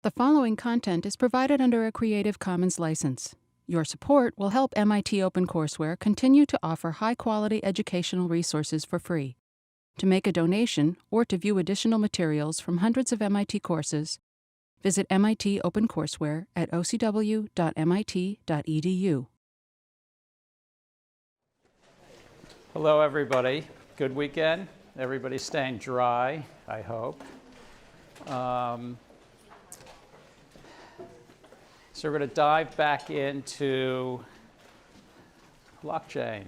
The following content is provided under a Creative Commons license. Your support will help MIT OpenCourseware continue to offer high-quality educational resources for free. To make a donation or to view additional materials from hundreds of MIT courses, visit MIT OpenCourseware at ocw.mit.edu. Hello, everybody. Good weekend. Everybody's staying dry, I hope. So we're going to dive back into blockchain,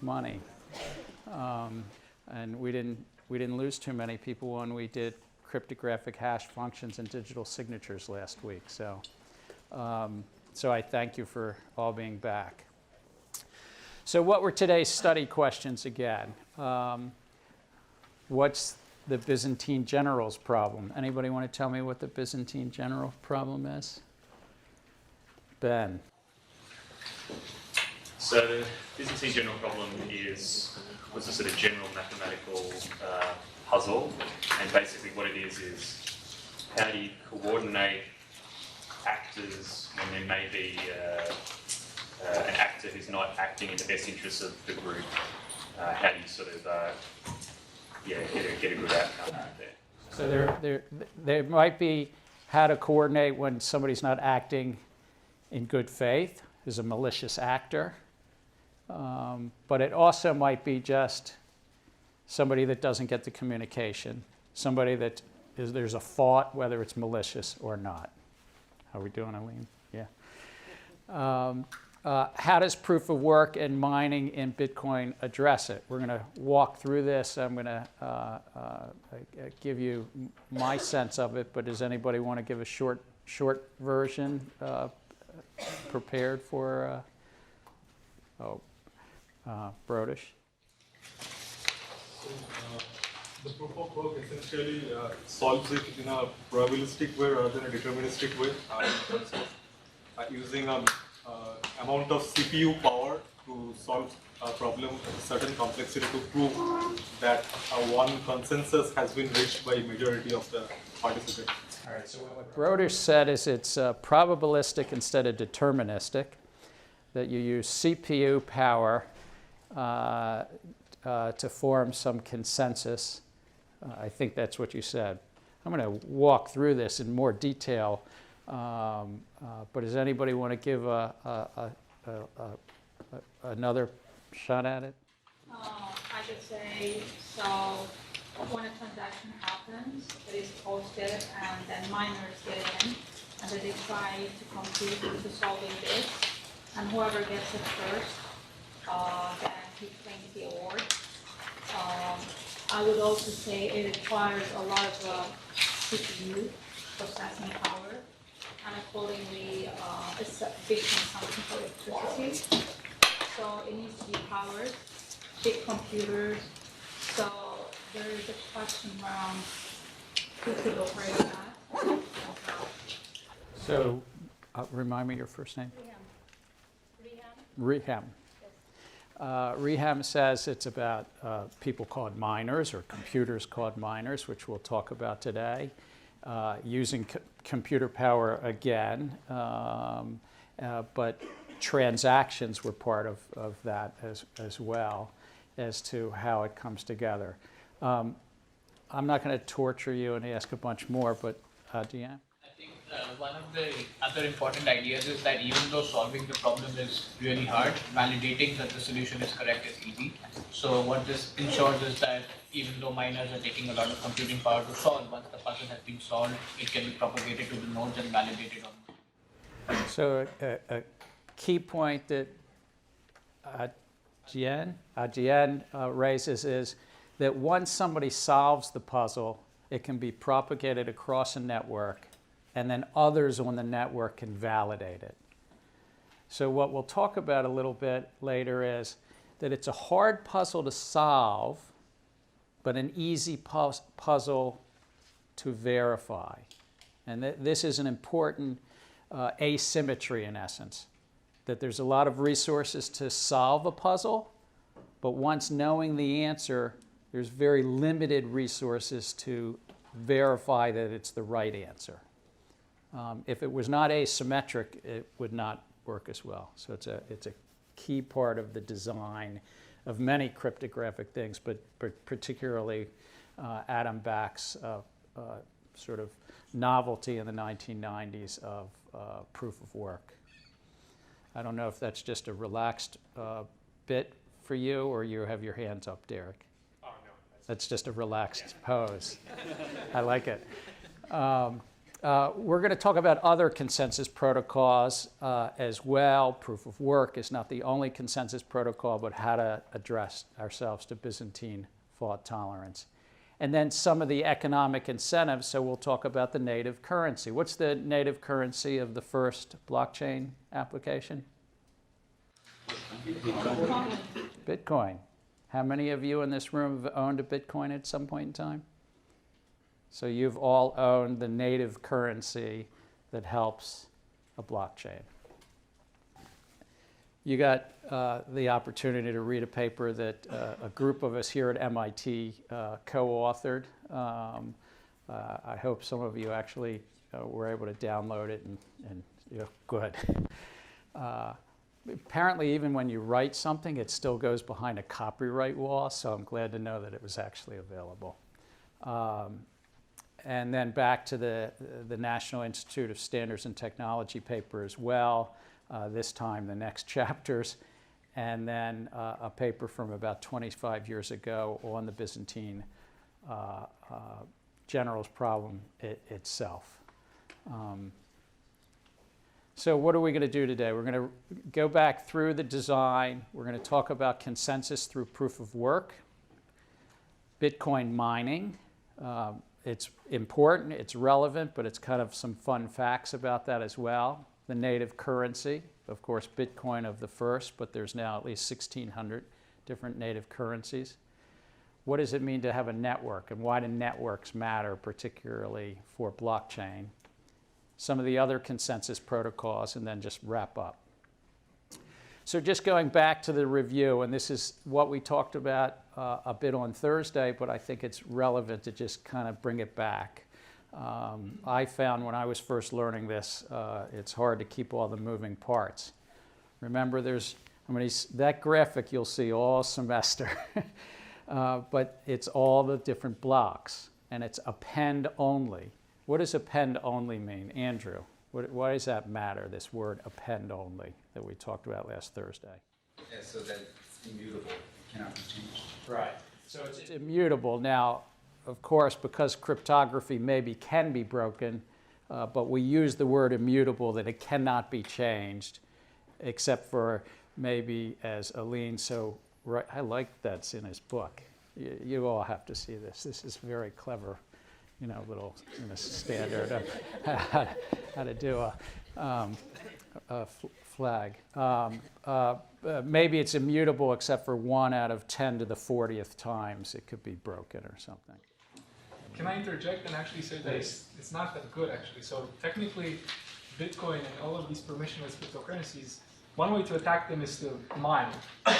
money, and we didn't lose too many people when we did cryptographic hash functions and digital signatures last week. So I thank you for all being back. So what were today's study questions again? What's the Byzantine generals problem? Anybody want to tell me what the Byzantine general problem is? Ben. So the Byzantine general problem was a sort of general mathematical puzzle, and basically what it is how do you coordinate actors when there may be an actor who's not acting in the best interests of the group? How do you sort of get a good outcome there? So there might be how to coordinate when somebody's not acting in good faith, is a malicious actor. But it also might be just somebody that doesn't get the communication, somebody that there's a thought whether it's malicious or not. How are we doing, Aline? Yeah. How does proof of work and mining in Bitcoin address it? We're going to walk through this. I'm going to give you my sense of it, but does anybody want to give a short version prepared for Brodish? So, the proof of work essentially solves it in a probabilistic way rather than a deterministic way, in terms of using an amount of CPU power to solve a problem of a certain complexity to prove that one consensus has been reached by majority of the participants. All right, so what Brodish said is it's probabilistic instead of deterministic, that you use CPU power to form some consensus. I think that's what you said. I'm going to walk through this in more detail, but does anybody want to give another shot at it? I could say, so when a transaction happens, it is posted and then miners get in and then they try to compute to solving this, and whoever gets it first, then he claims the award. I would also say it requires a lot of CPU processing power, and accordingly it's a big consumption for electricity. So it needs to be powered, big computers. So there is a question around who could operate that. So remind me your first name. Reham. Reham says it's about people called miners or computers called miners, which we'll talk about today, using computer power again, but transactions were part of that as well as to how it comes together. I'm not going to torture you and ask a bunch more, but Deanne? I think one of the other important ideas is that even though solving the problem is really hard, validating that the solution is correct is easy. So what this ensures is that even though miners are taking a lot of computing power to solve, once the puzzle has been solved, it can be propagated to the nodes and validated on. So a key point that Jian raises is that once somebody solves the puzzle, it can be propagated across a network, and then others on the network can validate it. So what we'll talk about a little bit later is that it's a hard puzzle to solve, but an easy puzzle to verify. And this is an important asymmetry in essence, that there's a lot of resources to solve a puzzle, but once knowing the answer, there's very limited resources to verify that it's the right answer. If it was not asymmetric, it would not work as well. So it's a key part of the design of many cryptographic things, but particularly Adam Back's sort of novelty in the 1990s of proof of work. I don't know if that's just a relaxed bit for you, or you have your hands up, Derek. Oh, no. That's just a relaxed pose. I like it. We're going to talk about other consensus protocols as well. Proof of work is not the only consensus protocol, but how to address ourselves to Byzantine fault tolerance. And then some of the economic incentives, so we'll talk about the native currency. What's the native currency of the first blockchain application? Bitcoin. How many of you in this room have owned a Bitcoin at some point in time? So you've all owned the native currency that helps a blockchain. You got the opportunity to read a paper that a group of us here at MIT co-authored. I hope some of you actually were able to download it, and good. Apparently, even when you write something, it still goes behind a copyright wall, so I'm glad to know that it was actually available. And then back to the National Institute of Standards and Technology paper as well, this time the next chapters, and then a paper from about 25 years ago on the Byzantine generals problem itself. So what are we going to do today? We're going to go back through the design. We're going to talk about consensus through proof of work, Bitcoin mining. It's important, it's relevant, but it's kind of some fun facts about that as well. The native currency, of course, Bitcoin of the first, but there's now at least 1,600 different native currencies. What does it mean to have a network, and why do networks matter, particularly for blockchain? Some of the other consensus protocols, and then just wrap up. So just going back to the review, and this is what we talked about a bit on Thursday, but I think it's relevant to just kind of bring it back. I found when I was first learning this, it's hard to keep all the moving parts. Remember, that graphic you'll see all semester, but it's all the different blocks, and it's append only. What does append only mean? Andrew, why does that matter, this word append only that we talked about last Thursday? Yeah, so that it's immutable, it cannot be changed. Right. So it's immutable. Now, of course, because cryptography maybe can be broken, but we use the word immutable, that it cannot be changed, except for maybe, as Aline I like that's in his book. You all have to see this. This is very clever. Little standard of how to do a flag. Maybe it's immutable except for 1 out of 10 to the 40th times it could be broken or something. Can I interject and actually say that it's not that good, actually? So technically, Bitcoin and all of these permissionless cryptocurrencies, one way to attack them is to mine, right?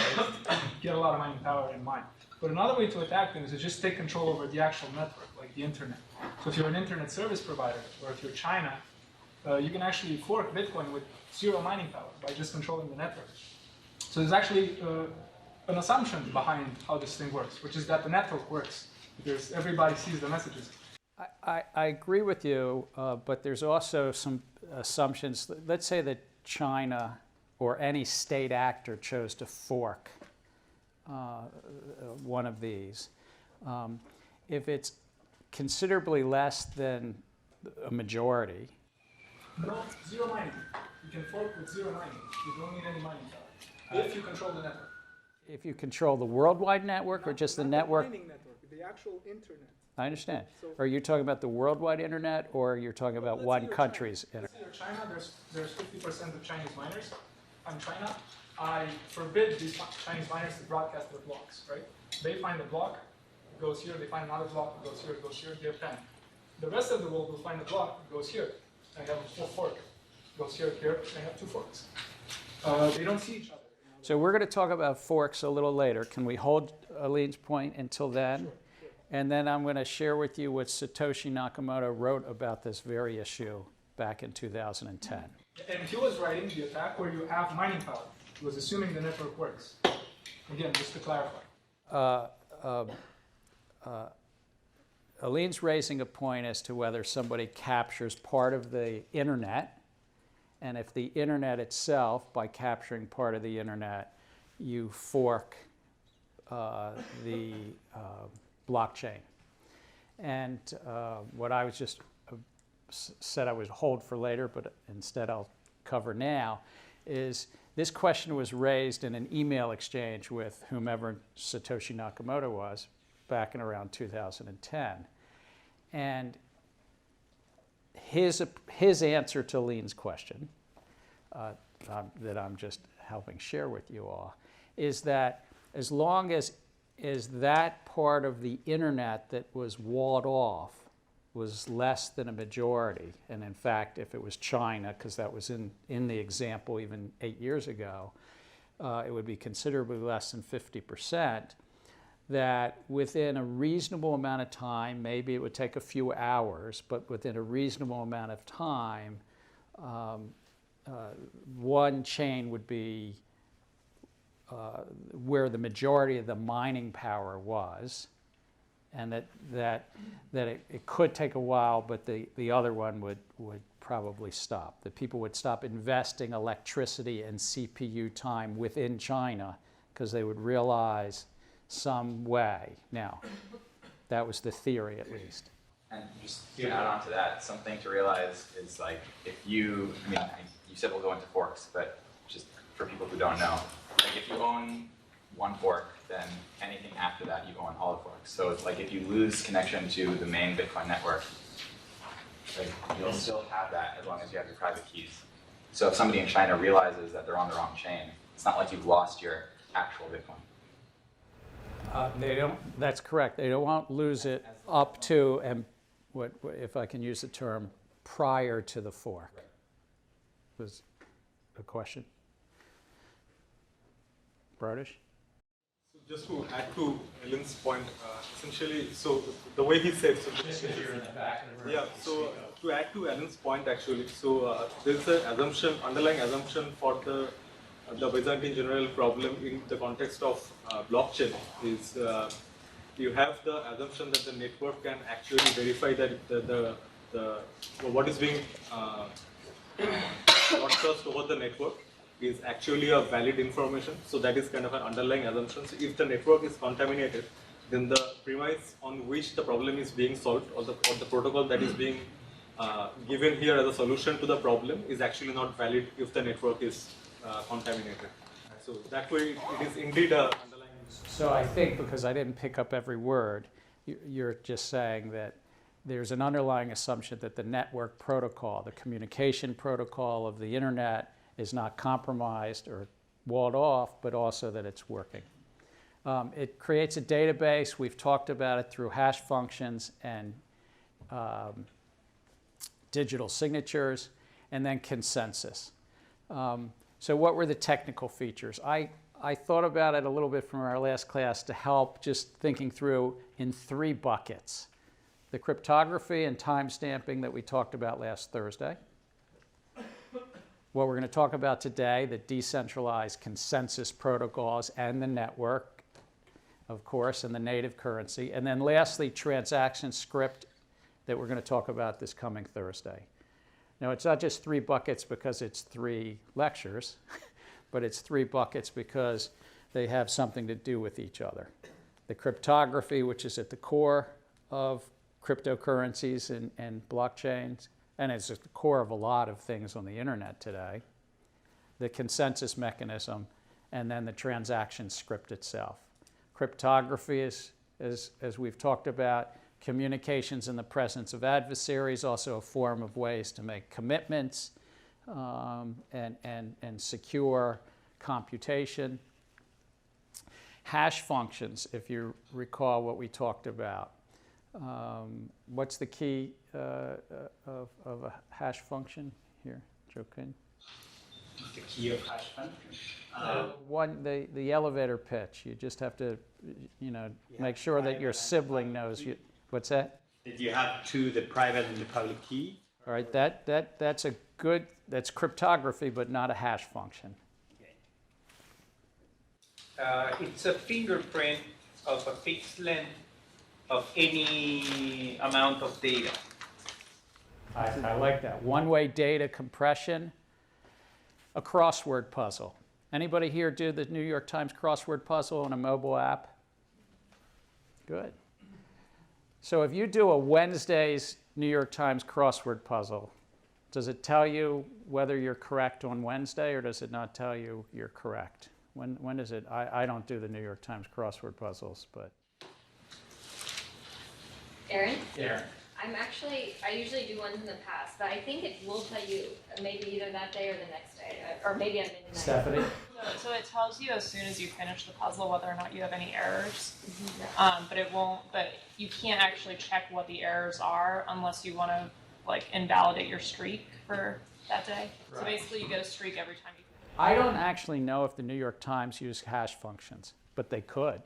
Get a lot of mining power and mine. But another way to attack them is to just take control over the actual network, like the internet. So if you're an internet service provider, or if you're China, you can actually fork Bitcoin with 0 mining power by just controlling the network. So there's actually an assumption behind how this thing works, which is that the network works, because everybody sees the messages. I agree with you, but there's also some assumptions. Let's say that China or any state actor chose to fork one of these. If it's considerably less than a majority. No, 0 mining. You can fork with 0 mining. You don't need any mining power. If you control the network. If you control the worldwide network or just the network? The mining network, the actual internet. I understand. Are you talking about the worldwide internet, or you're talking about one country's internet? Let's say you're China, there's 50% of Chinese miners. I'm China. I forbid these Chinese miners to broadcast their blocks, right? They find a block, it goes here, they find another block, it goes here, it goes here, they append. The rest of the world will find a block, it goes here. I have a full fork. It goes here, here, I have 2 forks. They don't see each other. So we're going to talk about forks a little later. Can we hold Aline's point until then? Sure. And then I'm going to share with you what Satoshi Nakamoto wrote about this very issue back in 2010. And he was writing the attack where you have mining power. He was assuming the network works. Again, just to clarify. Aline's raising a point as to whether somebody captures part of the internet, and if the internet itself, by capturing part of the internet, you fork the blockchain. And what I was just said I would hold for later, but instead I'll cover now, is this question was raised in an email exchange with whomever Satoshi Nakamoto was back in around 2010. And his answer to Lean's question, that I'm just helping share with you all, is that as long as that part of the internet that was walled off was less than a majority, and in fact, if it was China, because that was in the example even 8 years ago, it would be considerably less than 50%, that within a reasonable amount of time, maybe it would take a few hours, but within a reasonable amount of time, one chain would be where the majority of the mining power was, and that it could take a while, but the other one would probably stop. That people would stop investing electricity and CPU time within China because they would realize some way. Now, that was the theory at least. And just to add on to that, something to realize is like if you, I mean, you said we'll go into forks, but just for people who don't know, like if you own one fork, then anything after that you own all the forks. So it's like if you lose connection to the main Bitcoin network, like you'll still have that as long as you have your private keys. So if somebody in China realizes that they're on the wrong chain, it's not like you've lost your actual Bitcoin. They don't. That's correct. They won't lose it up to, and what, if I can use the term, prior to the fork. Was a question? Brodish? So just to add to Ellen's point, essentially, so the way he said, so yeah. So to add to Ellen's point, actually, so there's an assumption, underlying assumption for the Byzantine general problem in the context of blockchain is you have the assumption that the network can actually verify that what is being broadcast over the network is actually a valid information. So that is kind of an underlying assumption. So if the network is contaminated, then the premise on which the problem is being solved, or the protocol that is being given here as a solution to the problem is actually not valid if the network is contaminated. So that way it is indeed a underlying. So I think, because I didn't pick up every word, you're just saying that there's an underlying assumption that the network protocol, the communication protocol of the internet, is not compromised or walled off, but also that it's working. It creates a database. We've talked about it through hash functions and digital signatures, and then consensus. So what were the technical features? I thought about it a little bit from our last class to help just thinking through in 3 buckets. The cryptography and timestamping that we talked about last Thursday. What we're going to talk about today, the decentralized consensus protocols and the network, of course, and the native currency. And then lastly, transaction script that we're going to talk about this coming Thursday. Now, it's not just 3 buckets because it's 3 lectures, but it's 3 buckets because they have something to do with each other. The cryptography, which is at the core of cryptocurrencies and blockchains, and it's at the core of a lot of things on the internet today. The consensus mechanism, and then the transaction script itself. Cryptography is, as we've talked about, communications in the presence of adversaries, also a form of ways to make commitments and secure computation. Hash functions, if you recall what we talked about. What's the key of a hash function here, Joaquin? The key of hash function? The elevator pitch. You just have to, make sure that your sibling knows you. What's that? That you have the private and the public key, All right, that's a good, that's cryptography, but not a hash function. It's a fingerprint of a fixed length of any amount of data. I like that. One-way data compression, a crossword puzzle. Anybody here do the New York Times crossword puzzle on a mobile app? Good. So if you do a Wednesday's New York Times crossword puzzle, does it tell you whether you're correct on Wednesday, or does it not tell you you're correct? When is it? I don't do the New York Times crossword puzzles, but. Aaron? Aaron. I usually do ones in the past, but I think it will tell you maybe either that day or the next day, or maybe at midnight. Stephanie? So it tells you as soon as you finish the puzzle whether or not you have any errors. But it won't. But you can't actually check what the errors are unless you want to like invalidate your streak for that day. Right. So basically, you get a streak every time you. I don't actually know if the New York Times use hash functions, but they could.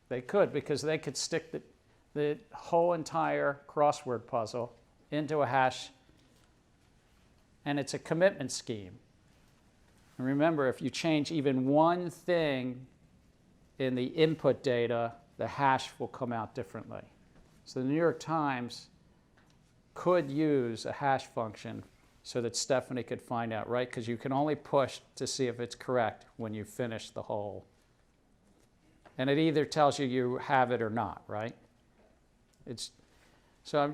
They could, because they could stick the whole entire crossword puzzle into a hash, and it's a commitment scheme. And remember, if you change even one thing in the input data, the hash will come out differently. So the New York Times could use a hash function so that Stephanie could find out, right? Because you can only push to see if it's correct when you finish the whole. And it either tells you you have it or not, right? So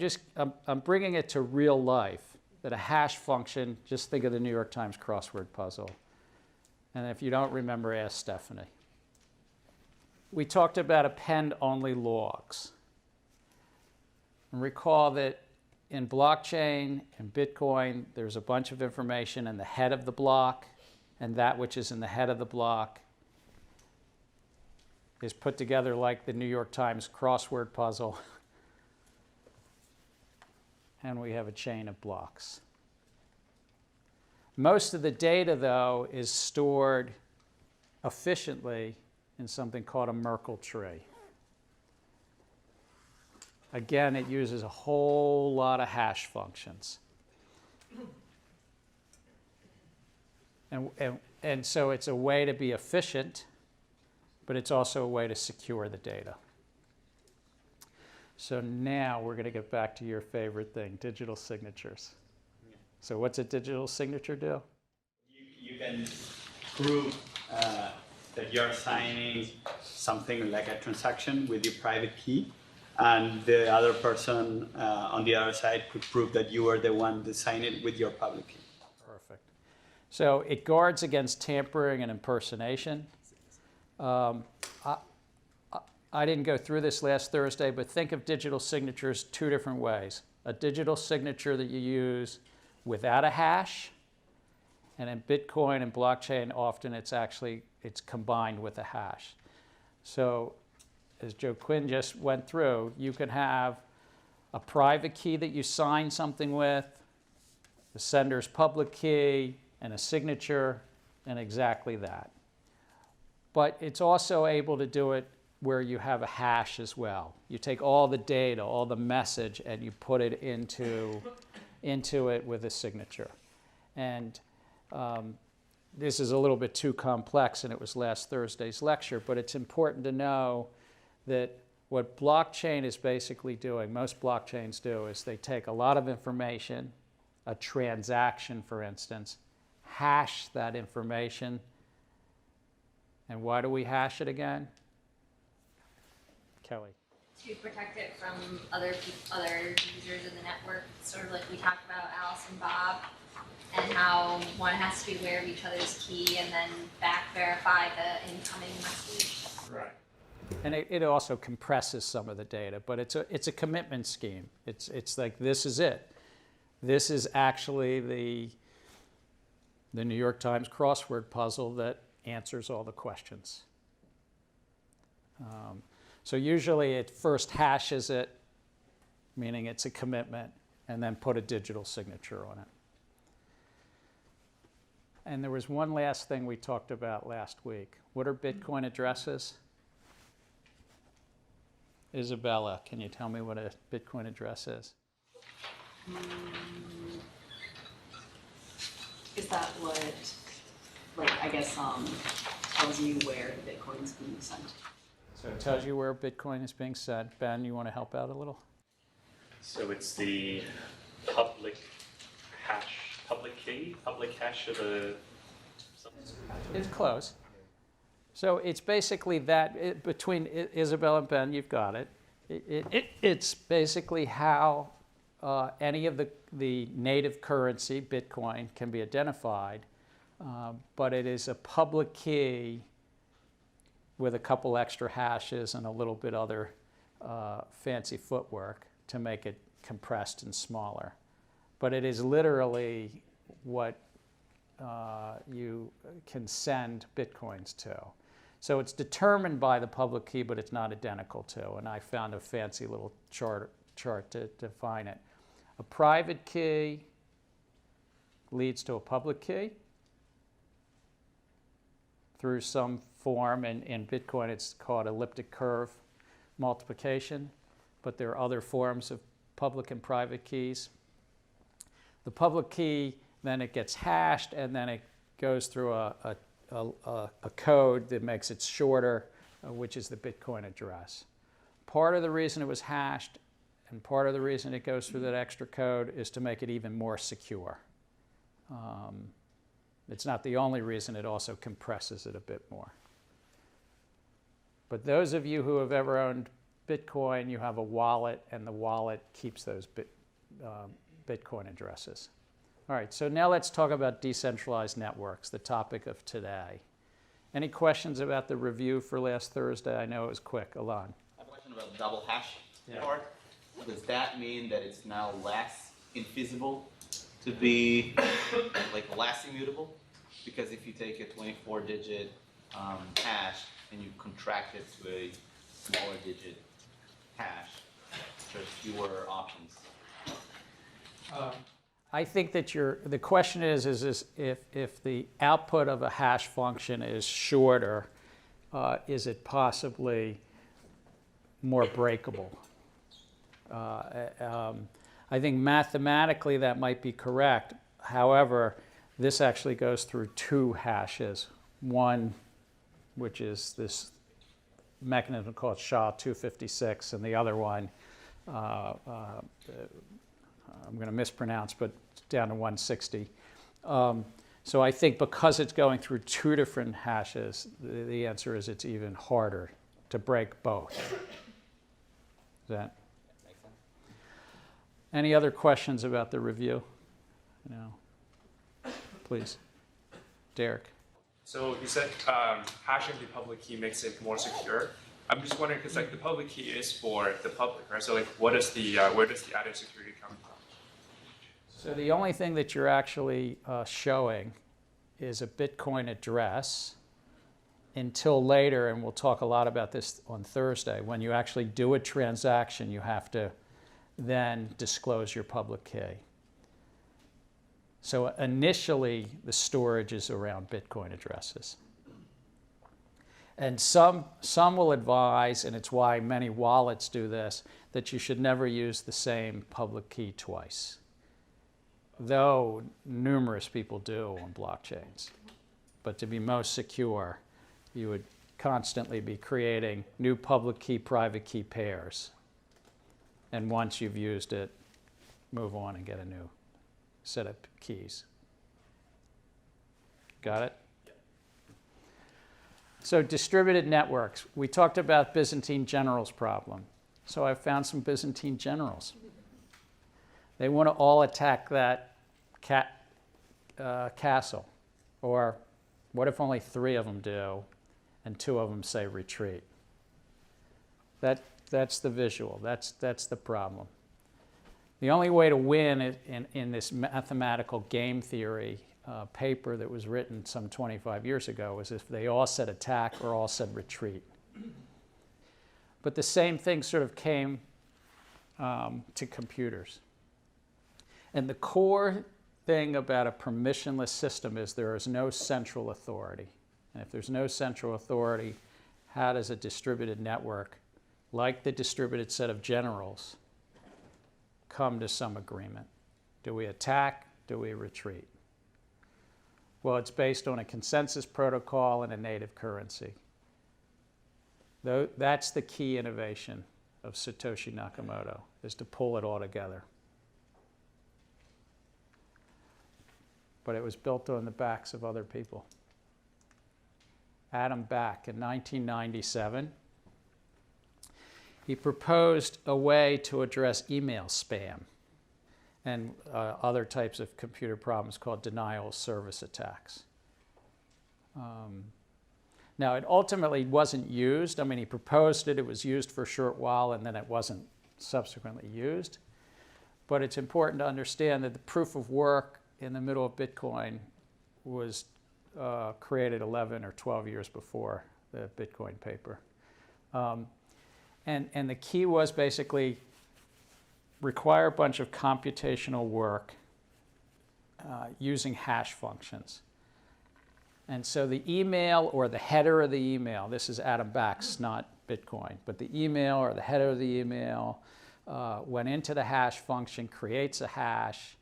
I'm bringing it to real life, that a hash function, just think of the New York Times crossword puzzle. And if you don't remember, ask Stephanie. We talked about append-only logs. And recall that in blockchain and Bitcoin, there's a bunch of information in the head of the block, and that which is in the head of the block is put together like the New York Times crossword puzzle. And we have a chain of blocks. Most of the data, though, is stored efficiently in something called a Merkle tree. Again, it uses a whole lot of hash functions. And so it's a way to be efficient, but it's also a way to secure the data. So now we're going to get back to your favorite thing, digital signatures. So what's a digital signature do? You can prove that you're signing something like a transaction with your private key, and the other person on the other side could prove that you are the one that signed it with your public key. Perfect. So it guards against tampering and impersonation. I didn't go through this last Thursday, but think of digital signatures two different ways. A digital signature that you use without a hash, and in Bitcoin and blockchain, often it's combined with a hash. So as Joe Quinn just went through, you can have a private key that you sign something with, the sender's public key, and a signature, and exactly that. But it's also able to do it where you have a hash as well. You take all the data, all the message, and you put it into it with a signature. And this is a little bit too complex, and it was last Thursday's lecture, but it's important to know that what blockchain is basically doing, most blockchains do, is they take a lot of information, a transaction, for instance, hash that information. And why do we hash it again? Kelly. To protect it from other users in the network, sort of like we talked about Alice and Bob, and how one has to be aware of each other's key and then back verify the incoming message. Right. And it also compresses some of the data, but it's a commitment scheme. It's like, this is it. This is actually the New York Times crossword puzzle that answers all the questions. So usually it first hashes it, meaning it's a commitment, and then put a digital signature on it. And there was one last thing we talked about last week. What are Bitcoin addresses? Isabella, can you tell me what a Bitcoin address is? Is that what, like, I guess, tells you where the Bitcoin is being sent? So it tells you where Bitcoin is being sent. Ben, you want to help out a little? So it's the public hash of a. It's close. So it's basically that between Isabel and Ben, you've got it. It's basically how any of the native currency, Bitcoin, can be identified, but it is a public key with a couple extra hashes and a little bit other fancy footwork to make it compressed and smaller. But it is literally what you can send Bitcoins to. So it's determined by the public key, but it's not identical to. And I found a fancy little chart to define it. A private key leads to a public key through some form. In Bitcoin, it's called elliptic curve multiplication, but there are other forms of public and private keys. The public key, then it gets hashed, and then it goes through a code that makes it shorter, which is the Bitcoin address. Part of the reason it was hashed and part of the reason it goes through that extra code is to make it even more secure. It's not the only reason, it also compresses it a bit more. But those of you who have ever owned Bitcoin, you have a wallet, and the wallet keeps those Bitcoin addresses. All right, so now let's talk about decentralized networks, the topic of today. Any questions about the review for last Thursday? I know it was quick. Alon. I have a question about double hash part. Does that mean that it's now less infeasible to be like less immutable? Because if you take a 24-digit hash and you contract it to a smaller digit hash, there's fewer options. I think that the question is if the output of a hash function is shorter, is it possibly more breakable? I think mathematically that might be correct. However, this actually goes through two hashes. One, which is this mechanism called SHA-256, and the other one, I'm going to mispronounce, but down to 160. So I think because it's going through two different hashes, the answer is it's even harder to break both. Is that? Any other questions about the review? No. Please. Derek. So you said hashing the public key makes it more secure. I'm just wondering, because like the public key is for the public, right? So like, where does the added security come from? So the only thing that you're actually showing is a Bitcoin address until later, and we'll talk a lot about this on Thursday. When you actually do a transaction, you have to then disclose your public key. So initially, the storage is around Bitcoin addresses. And some will advise, and it's why many wallets do this, that you should never use the same public key twice, though numerous people do on blockchains. But to be most secure, you would constantly be creating new public key, private key pairs. And once you've used it, move on and get a new set of keys. Got it? So distributed networks. We talked about Byzantine generals problem. So I found some Byzantine generals. They want to all attack that castle. Or what if only 3 of them do and 2 of them say retreat? That's the visual. That's the problem. The only way to win in this mathematical game theory paper that was written some 25 years ago was if they all said attack or all said retreat. But the same thing sort of came to computers. And the core thing about a permissionless system is there is no central authority. And if there's no central authority, how does a distributed network, like the distributed set of generals, come to some agreement? Do we attack? Do we retreat? Well, it's based on a consensus protocol and a native currency. That's the key innovation of Satoshi Nakamoto, is to pull it all together. But it was built on the backs of other people. Adam Back in 1997, he proposed a way to address email spam and other types of computer problems called denial of service attacks. Now, it ultimately wasn't used. I mean, he proposed it, it was used for a short while, and then it wasn't subsequently used. But it's important to understand that the proof of work in the middle of Bitcoin was created 11 or 12 years before the Bitcoin paper. And the key was basically require a bunch of computational work using hash functions. And so the email or the header of the email, this is Adam Back's, not Bitcoin, but the email or the header of the email went into the hash function, creates a hash,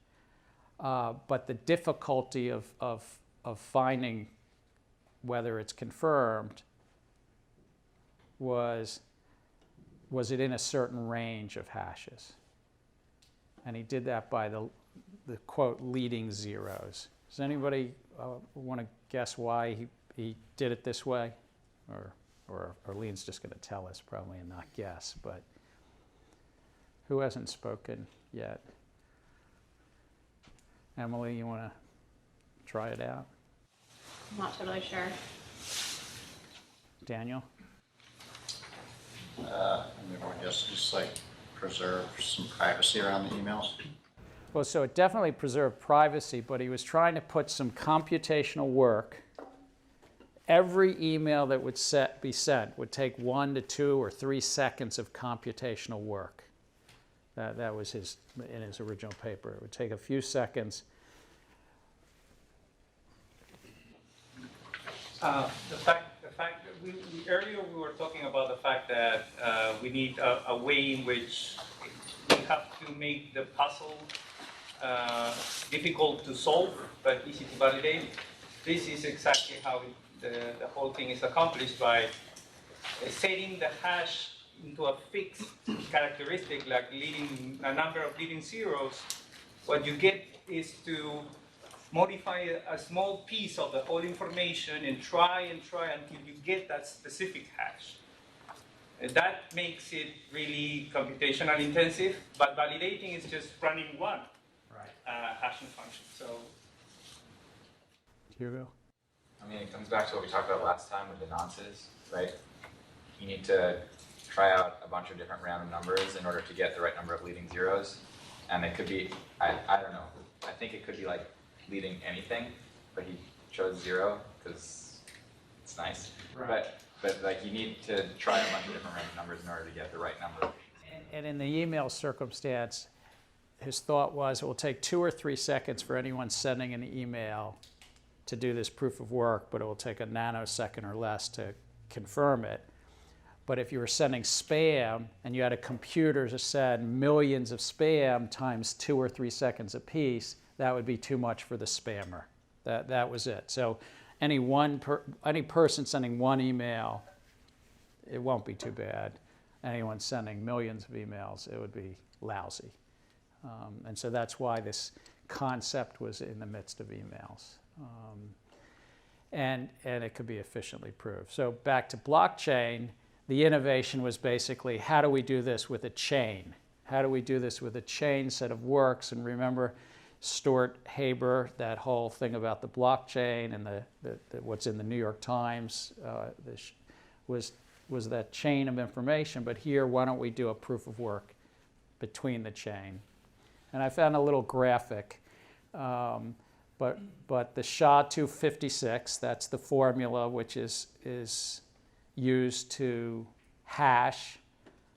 but the difficulty of finding whether it's confirmed was it in a certain range of hashes? And he did that by the quote, leading zeros. Does anybody want to guess why he did it this way? Or Lean's just going to tell us probably and not guess, but who hasn't spoken yet? Emily, you want to try it out? I'm not totally sure. Daniel? I guess just like preserve some privacy around the emails. Well, so it definitely preserved privacy, but he was trying to put some computational work. Every email that would be sent would take 1 to 2 or 3 seconds of computational work. That was in his original paper. It would take a few seconds. The fact that earlier we were talking about the fact that we need a way in which we have to make the puzzle difficult to solve but easy to validate. This is exactly how the whole thing is accomplished, by setting the hash into a fixed characteristic, like a number of leading zeros. What you get is to modify a small piece of the whole information and try until you get that specific hash. That makes it really computational intensive, but validating is just running one hashing function. So, Hugo? I mean, it comes back to what we talked about last time with the nonces, right? You need to try out a bunch of different random numbers in order to get the right number of leading zeros. And it could be, I don't know, I think it could be like leading anything, but he chose 0 because it's nice. Right. But like you need to try a bunch of different random numbers in order to get the right number. And in the email circumstance, his thought was it will take 2 or 3 seconds for anyone sending an email to do this proof of work, but it will take a nanosecond or less to confirm it. But if you were sending spam and you had a computer to send millions of spam times 2 or 3 seconds apiece, that would be too much for the spammer. That was it. So any person sending one email, it won't be too bad. Anyone sending millions of emails, it would be lousy. And so that's why this concept was in the midst of emails. And it could be efficiently proved. So back to blockchain, the innovation was basically, how do we do this with a chain? How do we do this with a chain set of works? And remember Stuart Haber, that whole thing about the blockchain and what's in the New York Times was that chain of information. But here, why don't we do a proof of work between the chain? And I found a little graphic. But the SHA-256, that's the formula which is used to hash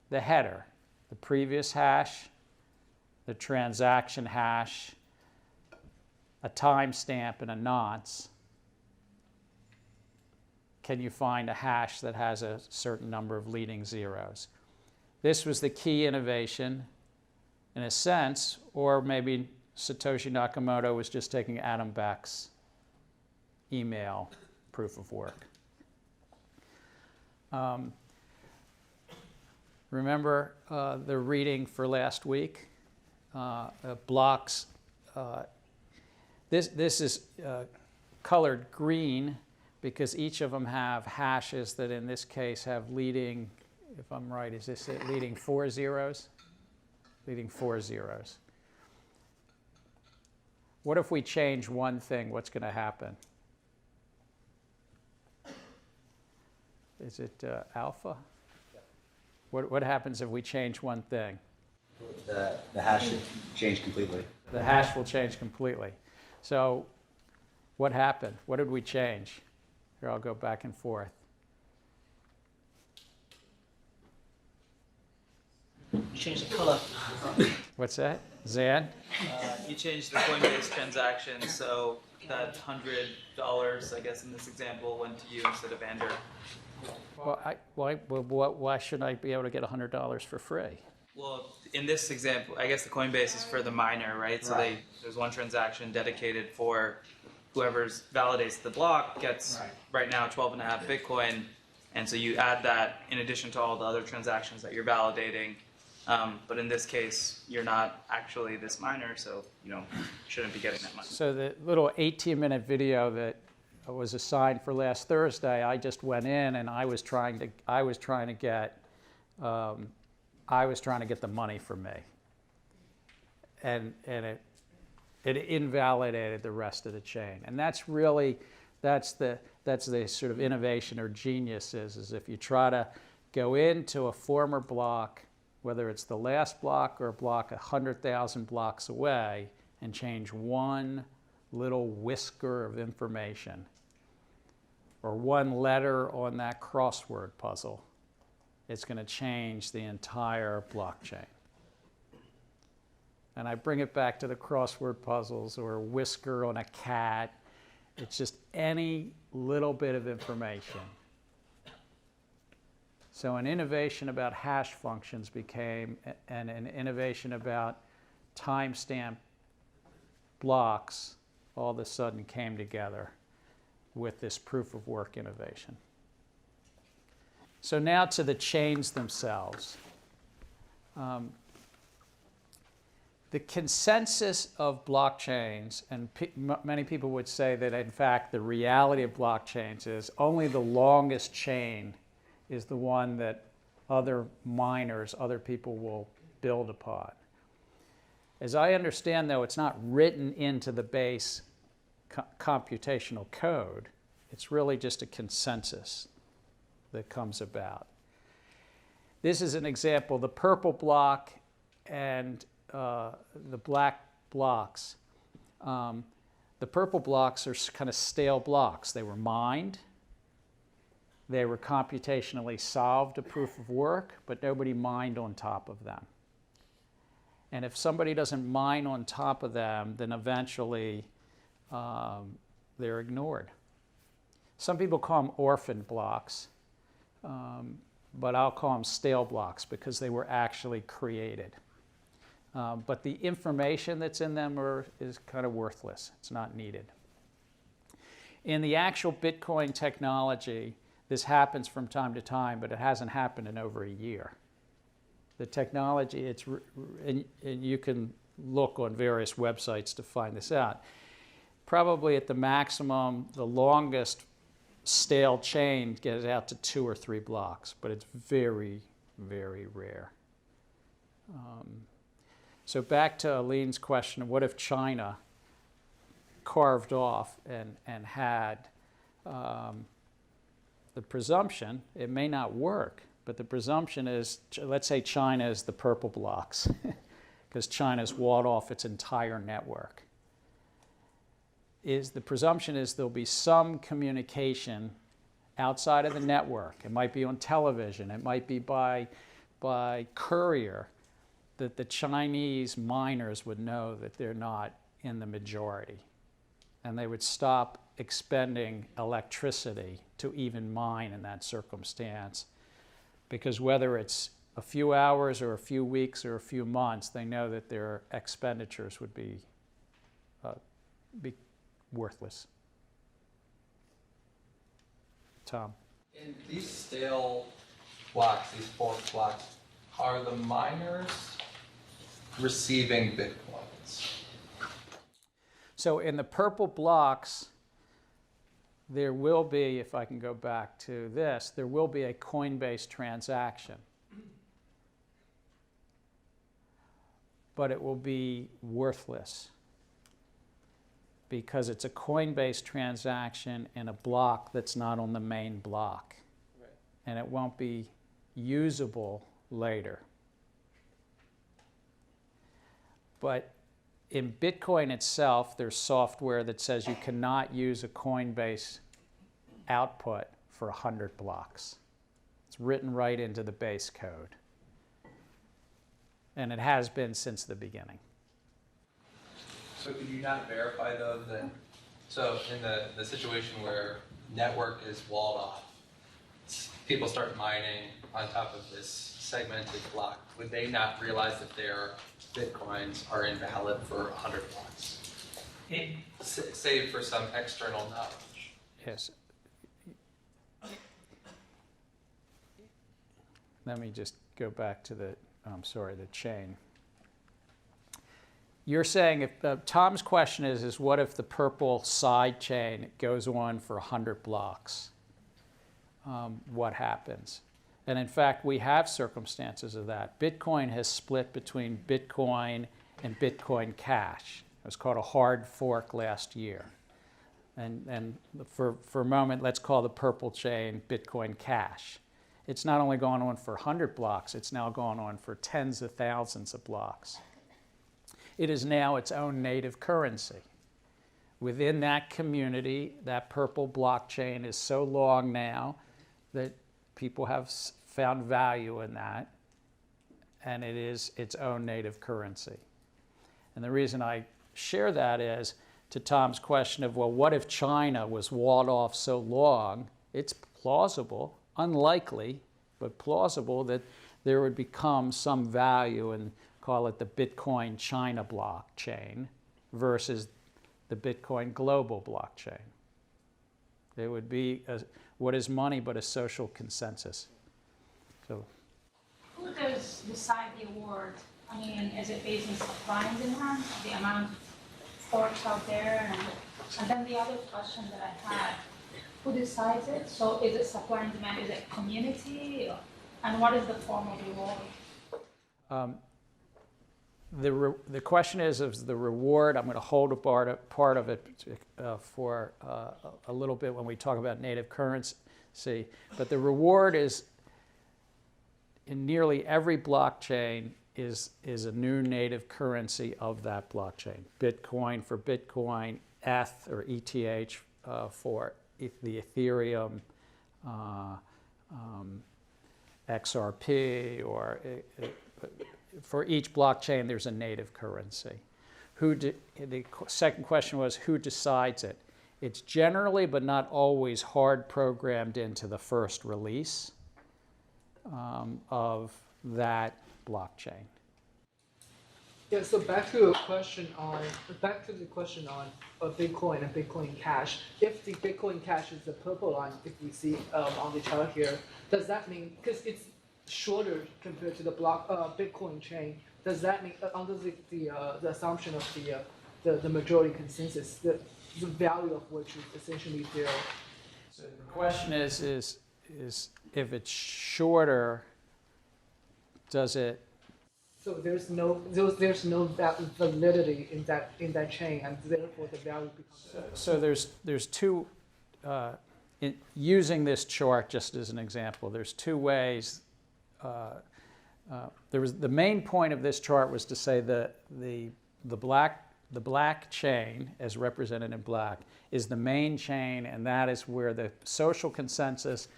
the header, the previous hash, the transaction hash, a timestamp, and a nonce. Can you find a hash that has a certain number of leading zeros? This was the key innovation, in a sense, or maybe Satoshi Nakamoto was just taking Adam Back's email proof of work. Remember the reading for last week? Blocks. This is colored green because each of them have hashes that in this case have leading, if I'm right, is this it, leading 4 zeros? Leading 4 zeros. What if we change one thing? What's going to happen? Is it alpha? What happens if we change one thing? The hash should change completely. The hash will change completely. So what happened? What did we change? Here, I'll go back and forth. You change the color. What's that? Zan? You change the Coinbase transaction so that $100, I guess in this example, went to you instead of Andrew. Well, why shouldn't I be able to get $100 for free? Well, in this example, I guess the Coinbase is for the miner, right? So there's one transaction dedicated for whoever validates the block gets right now 12.5 Bitcoin, and so you add that in addition to all the other transactions that you're validating. But in this case, you're not actually this miner, so you shouldn't be getting that much. So the little 18-minute video that was assigned for last Thursday, I just went in and I was trying to get the money for me, and it invalidated the rest of the chain. And that's the sort of innovation or genius is if you try to go into a former block, whether it's the last block or a block 100,000 blocks away, and change one little whisker of information or one letter on that crossword puzzle, it's going to change the entire blockchain. And I bring it back to the crossword puzzles or a whisker on a cat. It's just any little bit of information. So an innovation about hash functions became, and an innovation about timestamp blocks all of a sudden came together with this proof of work innovation. So now to the chains themselves. The consensus of blockchains, and many people would say that in fact the reality of blockchains is only the longest chain is the one that other miners, other people will build upon. As I understand, though, it's not written into the base computational code. It's really just a consensus that comes about. This is an example. The purple block and the black blocks. The purple blocks are kind of stale blocks. They were mined. They were computationally solved to proof of work, but nobody mined on top of them. And if somebody doesn't mine on top of them, then eventually they're ignored. Some people call them orphan blocks, but I'll call them stale blocks because they were actually created. But the information that's in them is kind of worthless. It's not needed. In the actual Bitcoin technology, this happens from time to time, but it hasn't happened in over a year. The technology, and you can look on various websites to find this out. Probably at the maximum, the longest stale chain gets out to 2 or 3 blocks, but it's very, very rare. So back to Aline's question, what if China carved off and had the presumption, it may not work, but the presumption is, let's say China is the purple blocks, because China's walled off its entire network. The presumption is there'll be some communication outside of the network. It might be on television, it might be by courier, that the Chinese miners would know that they're not in the majority. And they would stop expending electricity to even mine in that circumstance. Because whether it's a few hours or a few weeks or a few months, they know that their expenditures would be be worthless. Tom? In these stale blocks, these forked blocks, are the miners receiving bitcoins? So in the purple blocks, there will be, if I can go back to this, there will be a Coinbase transaction. But it will be worthless because it's a Coinbase transaction in a block that's not on the main block. Right. And it won't be usable later. But in Bitcoin itself, there's software that says you cannot use a Coinbase output for 100 blocks. It's written right into the base code. And it has been since the beginning. So could you not verify though that, so in the situation where network is walled off, people start mining on top of this segmented block, would they not realize that their bitcoins are invalid for 100 blocks? Save for some external knowledge. Yes. Let me just go back to the chain. You're saying if Tom's question is what if the purple side chain goes on for 100 blocks? What happens? And in fact, we have circumstances of that. Bitcoin has split between Bitcoin and Bitcoin Cash. It was called a hard fork last year. And for a moment, let's call the purple chain Bitcoin Cash. It's not only gone on for 100 blocks, it's now gone on for tens of thousands of blocks. It is now its own native currency. Within that community, that purple blockchain is so long now that people have found value in that, and it is its own native currency. And the reason I share that is to Tom's question of, well, what if China was walled off so long? It's plausible, unlikely, but plausible that there would become some value in, call it the Bitcoin China blockchain versus the Bitcoin global blockchain. There would be what is money but a social consensus. So, who does decide the award? I mean, is it based on supply and demand, the amount of forks out there? And then the other question that I had, who decides it? So is it supply and demand? Is it community? And what is the form of reward? The question is the reward. I'm going to hold a part of it for a little bit when we talk about native currency. But the reward is, in nearly every blockchain, is a new native currency of that blockchain. Bitcoin for Bitcoin, ETH or ETH for the Ethereum, XRP, or for each blockchain there's a native currency. The second question was who decides it? It's generally, but not always, hard programmed into the first release of that blockchain. Yeah, so back to the question on Bitcoin and Bitcoin Cash. If the Bitcoin Cash is the purple line, if we see on the chart here, does that mean, because it's shorter compared to the Bitcoin chain, does that mean under the assumption of the majority consensus, the value of which is essentially zero? So the question is if it's shorter, does it? So there's no validity in that chain, and therefore the value becomes. So there's two. Using this chart just as an example, there's two ways. The main point of this chart was to say the black chain, as represented in black, is the main chain, and that is where the social consensus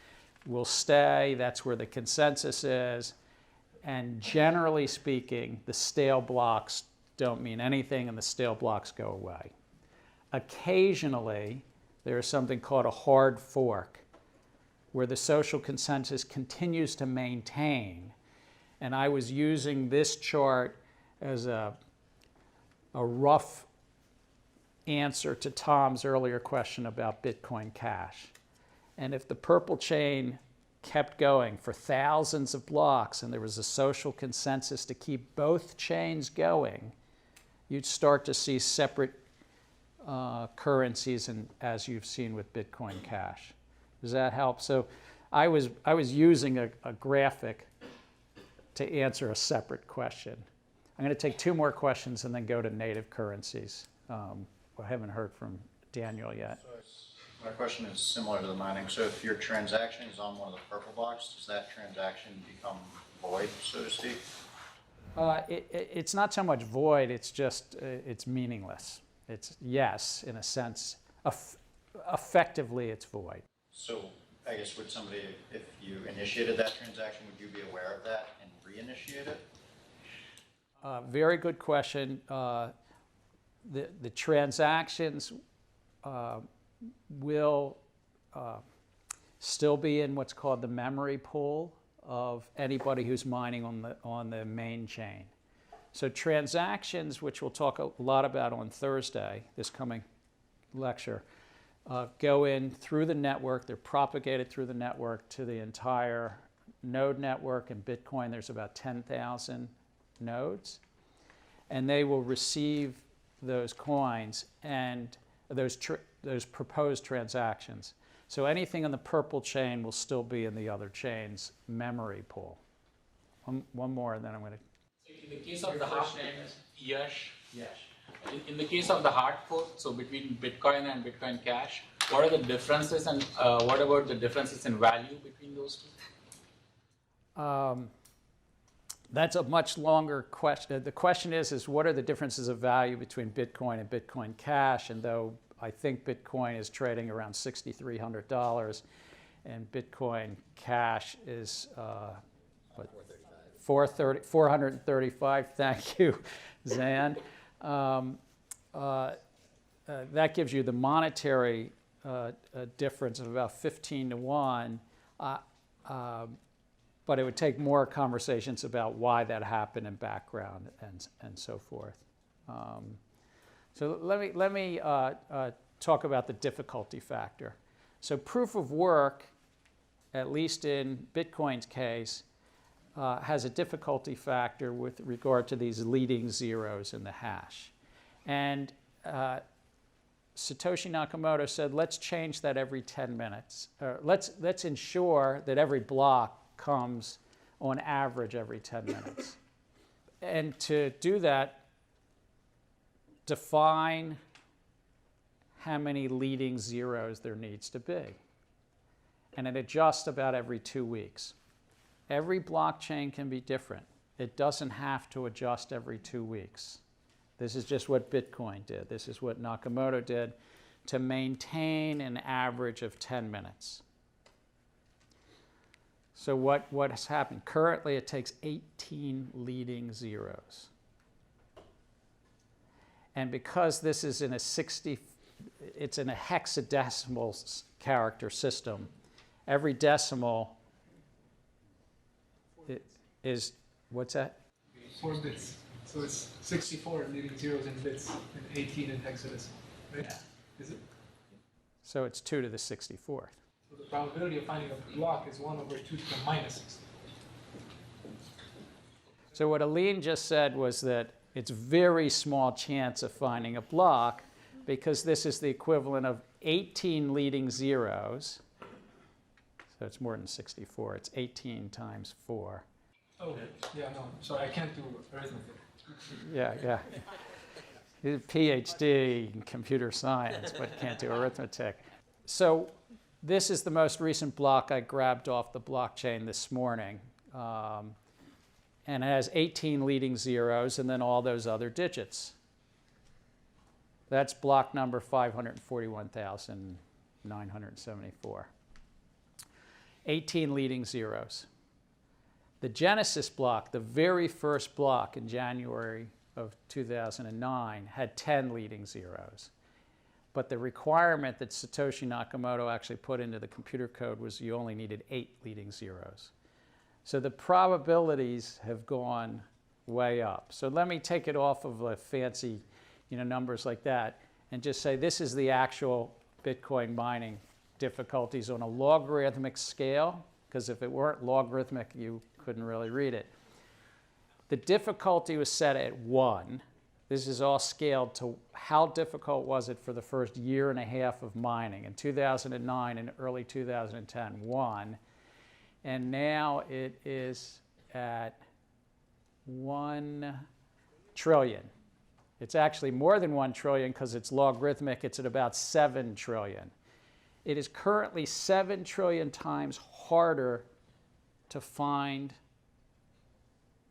will stay. That's where the consensus is. And generally speaking, the stale blocks don't mean anything, and the stale blocks go away. Occasionally, there is something called a hard fork, where the social consensus continues to maintain. And I was using this chart as a rough answer to Tom's earlier question about Bitcoin Cash. And if the purple chain kept going for thousands of blocks and there was a social consensus to keep both chains going, you'd start to see separate currencies, and as you've seen with Bitcoin Cash. Does that help? So I was using a graphic to answer a separate question. I'm going to take 2 more questions and then go to native currencies. I haven't heard from Daniel yet. So my question is similar to the mining. So if your transaction is on one of the purple blocks, does that transaction become void, so to speak? It's not so much void, it's just, it's meaningless. It's yes, in a sense. Effectively, it's void. So I guess would somebody, if you initiated that transaction, would you be aware of that and reinitiate it? Very good question. The transactions will still be in what's called the memory pool of anybody who's mining on the main chain. So transactions, which we'll talk a lot about on Thursday, this coming lecture, go in through the network. They're propagated through the network to the entire node network. In Bitcoin, there's about 10,000 nodes. And they will receive those coins and those proposed transactions. So anything on the purple chain will still be in the other chain's memory pool. One more, and then I'm going to... In the case of the hard in the case of the hard fork, so between Bitcoin and Bitcoin Cash, what are the differences, and what about the differences in value between those two? That's a much longer question. The question is what are the differences of value between Bitcoin and Bitcoin Cash? And though I think Bitcoin is trading around $6,300, and Bitcoin Cash is $435. Thank you, Zan. That gives you the monetary difference of about 15 to 1. But it would take more conversations about why that happened in background and so forth. So let me talk about the difficulty factor. So proof of work, at least in Bitcoin's case, has a difficulty factor with regard to these leading zeros in the hash. And Satoshi Nakamoto said, let's change that every 10 minutes. Let's ensure that every block comes on average every 10 minutes. And to do that, define how many leading zeros there needs to be. And it adjusts about every 2 weeks. Every blockchain can be different. It doesn't have to adjust every 2 weeks. This is just what Bitcoin did. This is what Nakamoto did to maintain an average of 10 minutes. So what has happened? Currently, it takes 18 leading zeros. And because this is in it's in a hexadecimal character system, every decimal is, what's that? 4 bits. So it's 64 leading zeros in bits and 18 in hexadecimal, right? Yeah. Is it? So it's 2 to the 64th. So the probability of finding a block is 1 over 2 to the minus 60. So what Aline just said was that it's very small chance of finding a block because this is the equivalent of 18 leading zeros. So it's more than 64. It's 18 times 4. Oh, yeah, no. Sorry, I can't do arithmetic. Yeah. He's a PhD in computer science, but can't do arithmetic. So this is the most recent block I grabbed off the blockchain this morning. And it has 18 leading zeros and then all those other digits. That's block number 541,974. 18 leading zeros. The Genesis block, the very first block in January of 2009, had 10 leading zeros. But the requirement that Satoshi Nakamoto actually put into the computer code was you only needed 8 leading zeros. So the probabilities have gone way up. So let me take it off of fancy numbers like that and just say this is the actual Bitcoin mining difficulties on a logarithmic scale, because if it weren't logarithmic, you couldn't really read it. The difficulty was set at 1. This is all scaled to how difficult was it for the first year and a half of mining. In 2009 and early 2010, 1. And now it is at 1 trillion. It's actually more than 1 trillion because it's logarithmic. It's at about 7 trillion. It is currently 7 trillion times harder to find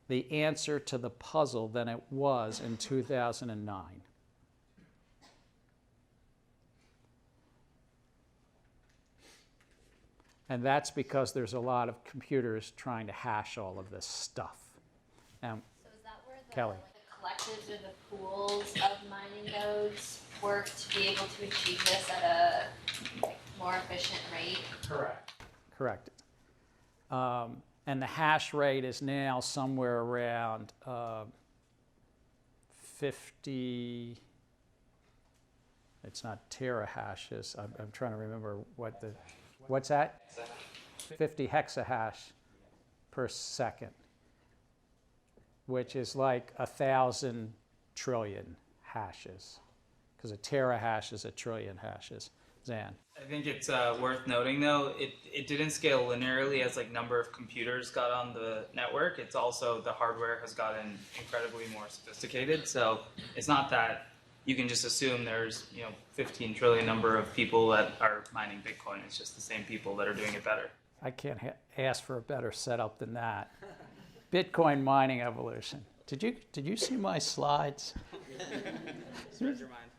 the answer to the puzzle than it was in 2009. And that's because there's a lot of computers trying to hash all of this stuff. So is that where the, Kelly. like, the collectives or the pools of mining nodes work to be able to achieve this at a more efficient rate? Correct. And the hash rate is now somewhere around 50, it's not terahashes. I'm trying to remember what the, what's that? 50 hexahash per second, which is like 1,000 trillion hashes, because a terahash is a trillion hashes. Zan. I think it's worth noting, though, it didn't scale linearly as like number of computers got on the network. It's also the hardware has gotten incredibly more sophisticated. So it's not that you can just assume there's 15 trillion number of people that are mining Bitcoin. It's just the same people that are doing it better. I can't ask for a better setup than that. Bitcoin mining evolution. Did you see my slides? Spread your mind.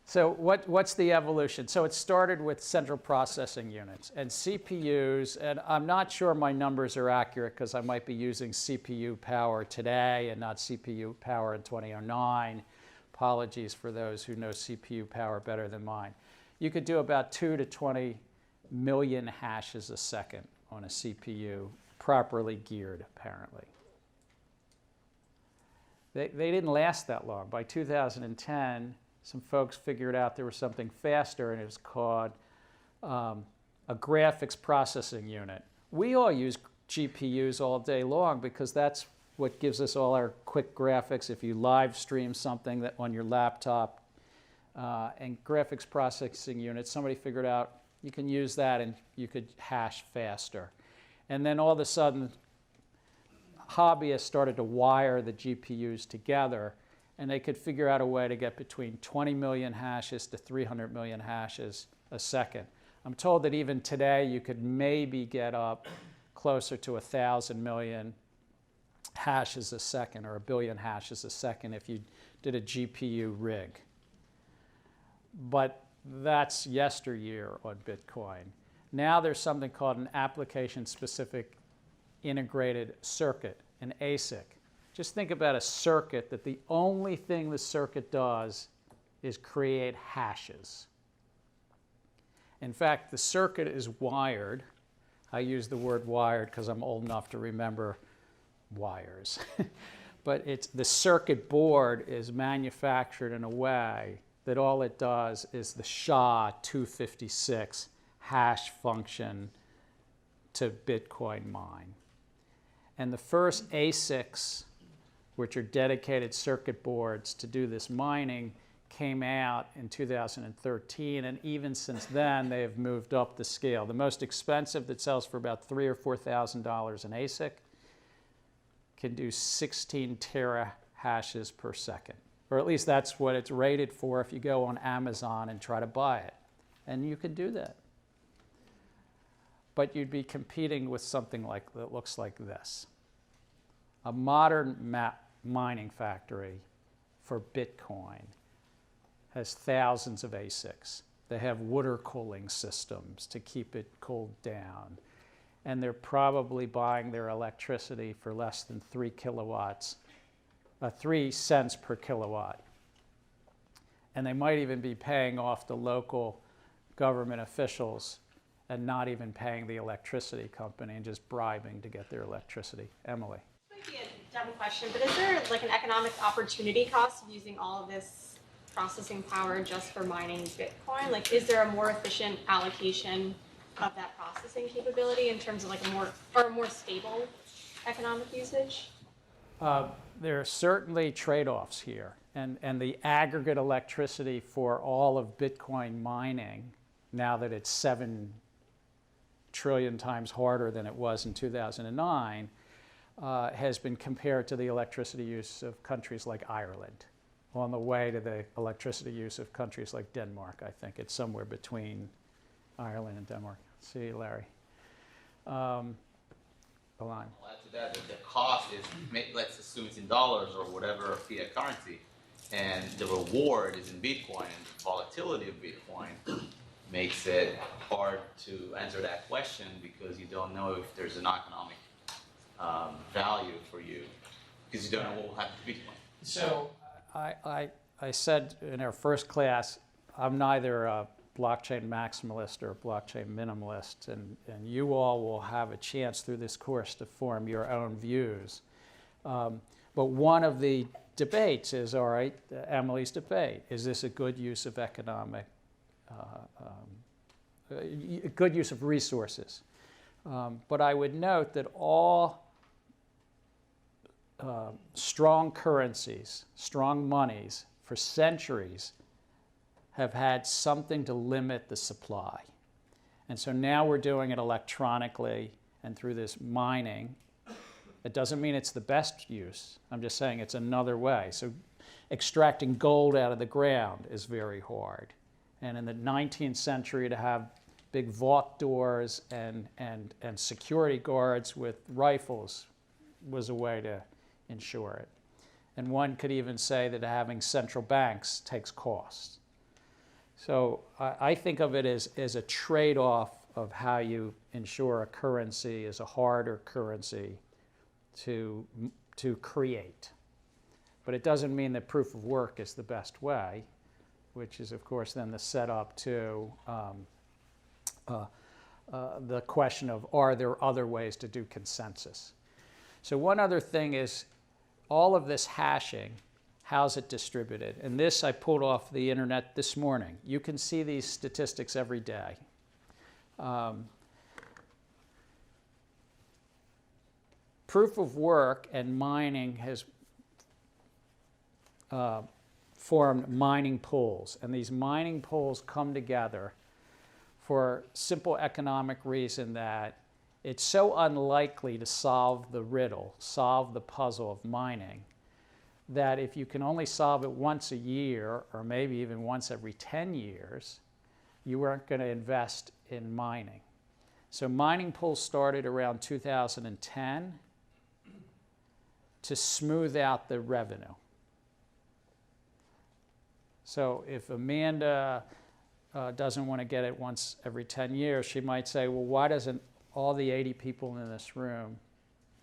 So what's the evolution? So it started with central processing units and CPUs, and I'm not sure my numbers are accurate because I might be using CPU power today and not CPU power in 2009. Apologies for those who know CPU power better than mine. You could do about 2 to 20 million hashes a second on a CPU, properly geared, apparently. They didn't last that long. By 2010, some folks figured out there was something faster, and it was called a graphics processing unit. We all use GPUs all day long because that's what gives us all our quick graphics. If you live stream something that on your laptop and graphics processing units, somebody figured out you can use that and you could hash faster. And then all of a sudden, hobbyists started to wire the GPUs together, and they could figure out a way to get between 20 million hashes to 300 million hashes a second. I'm told that even today you could maybe get up closer to 1,000 million hashes a second or 1 billion hashes a second if you did a GPU rig. But that's yesteryear on Bitcoin. Now there's something called an application-specific integrated circuit, an ASIC. Just think about a circuit that the only thing the circuit does is create hashes. In fact, the circuit is wired. I use the word wired because I'm old enough to remember wires. But the circuit board is manufactured in a way that all it does is the SHA-256 hash function to Bitcoin mine. And the first ASICs, which are dedicated circuit boards to do this mining, came out in 2013, and even since then they have moved up the scale. The most expensive, that sells for about $3,000 or $4,000 an ASIC, can do 16 terahashes per second, or at least that's what it's rated for if you go on Amazon and try to buy it, and you can do that. But you'd be competing with something that looks like this. A modern mining factory for Bitcoin has thousands of ASICs. They have water cooling systems to keep it cooled down. And they're probably buying their electricity for less than 3 cents per kilowatt. And they might even be paying off the local government officials and not even paying the electricity company and just bribing to get their electricity. Emily. This might be a dumb question, but is there like an economic opportunity cost of using all of this processing power just for mining Bitcoin? Like, is there a more efficient allocation of that processing capability in terms of like a more stable economic usage? There are certainly trade-offs here, and the aggregate electricity for all of Bitcoin mining, now that it's 7 trillion times harder than it was in 2009, has been compared to the electricity use of countries like Ireland, on the way to the electricity use of countries like Denmark. I think it's somewhere between Ireland and Denmark. See, Larry. Go on. I'll add to that the cost is, let's assume it's in dollars or whatever fiat currency, and the reward is in Bitcoin, and the volatility of Bitcoin makes it hard to answer that question because you don't know if there's an economic value for you because you don't know what will happen to Bitcoin. So I said in our first class, I'm neither a blockchain maximalist or a blockchain minimalist, and you all will have a chance through this course to form your own views. But one of the debates is, all right, Emily's debate, is this a good use of economic, good use of resources? But I would note that all strong currencies, strong monies, for centuries have had something to limit the supply. And so now we're doing it electronically and through this mining. It doesn't mean it's the best use. I'm just saying it's another way. So extracting gold out of the ground is very hard. And in the 19th century, to have big vault doors and security guards with rifles was a way to ensure it. And one could even say that having central banks takes cost. So I think of it as a trade-off of how you ensure a currency is a harder currency to create. But it doesn't mean that proof of work is the best way, which is, of course, then the setup to the question of, are there other ways to do consensus? So one other thing is, all of this hashing, how's it distributed? And this I pulled off the internet this morning. You can see these statistics every day. Proof of work and mining has formed mining pools. And these mining pools come together for simple economic reason that it's so unlikely to solve the riddle, solve the puzzle of mining, that if you can only solve it once a year, or maybe even once every 10 years, you weren't going to invest in mining. So mining pools started around 2010 to smooth out the revenue. So if Amanda doesn't want to get it once every 10 years, she might say, well, why doesn't all the 80 people in this room,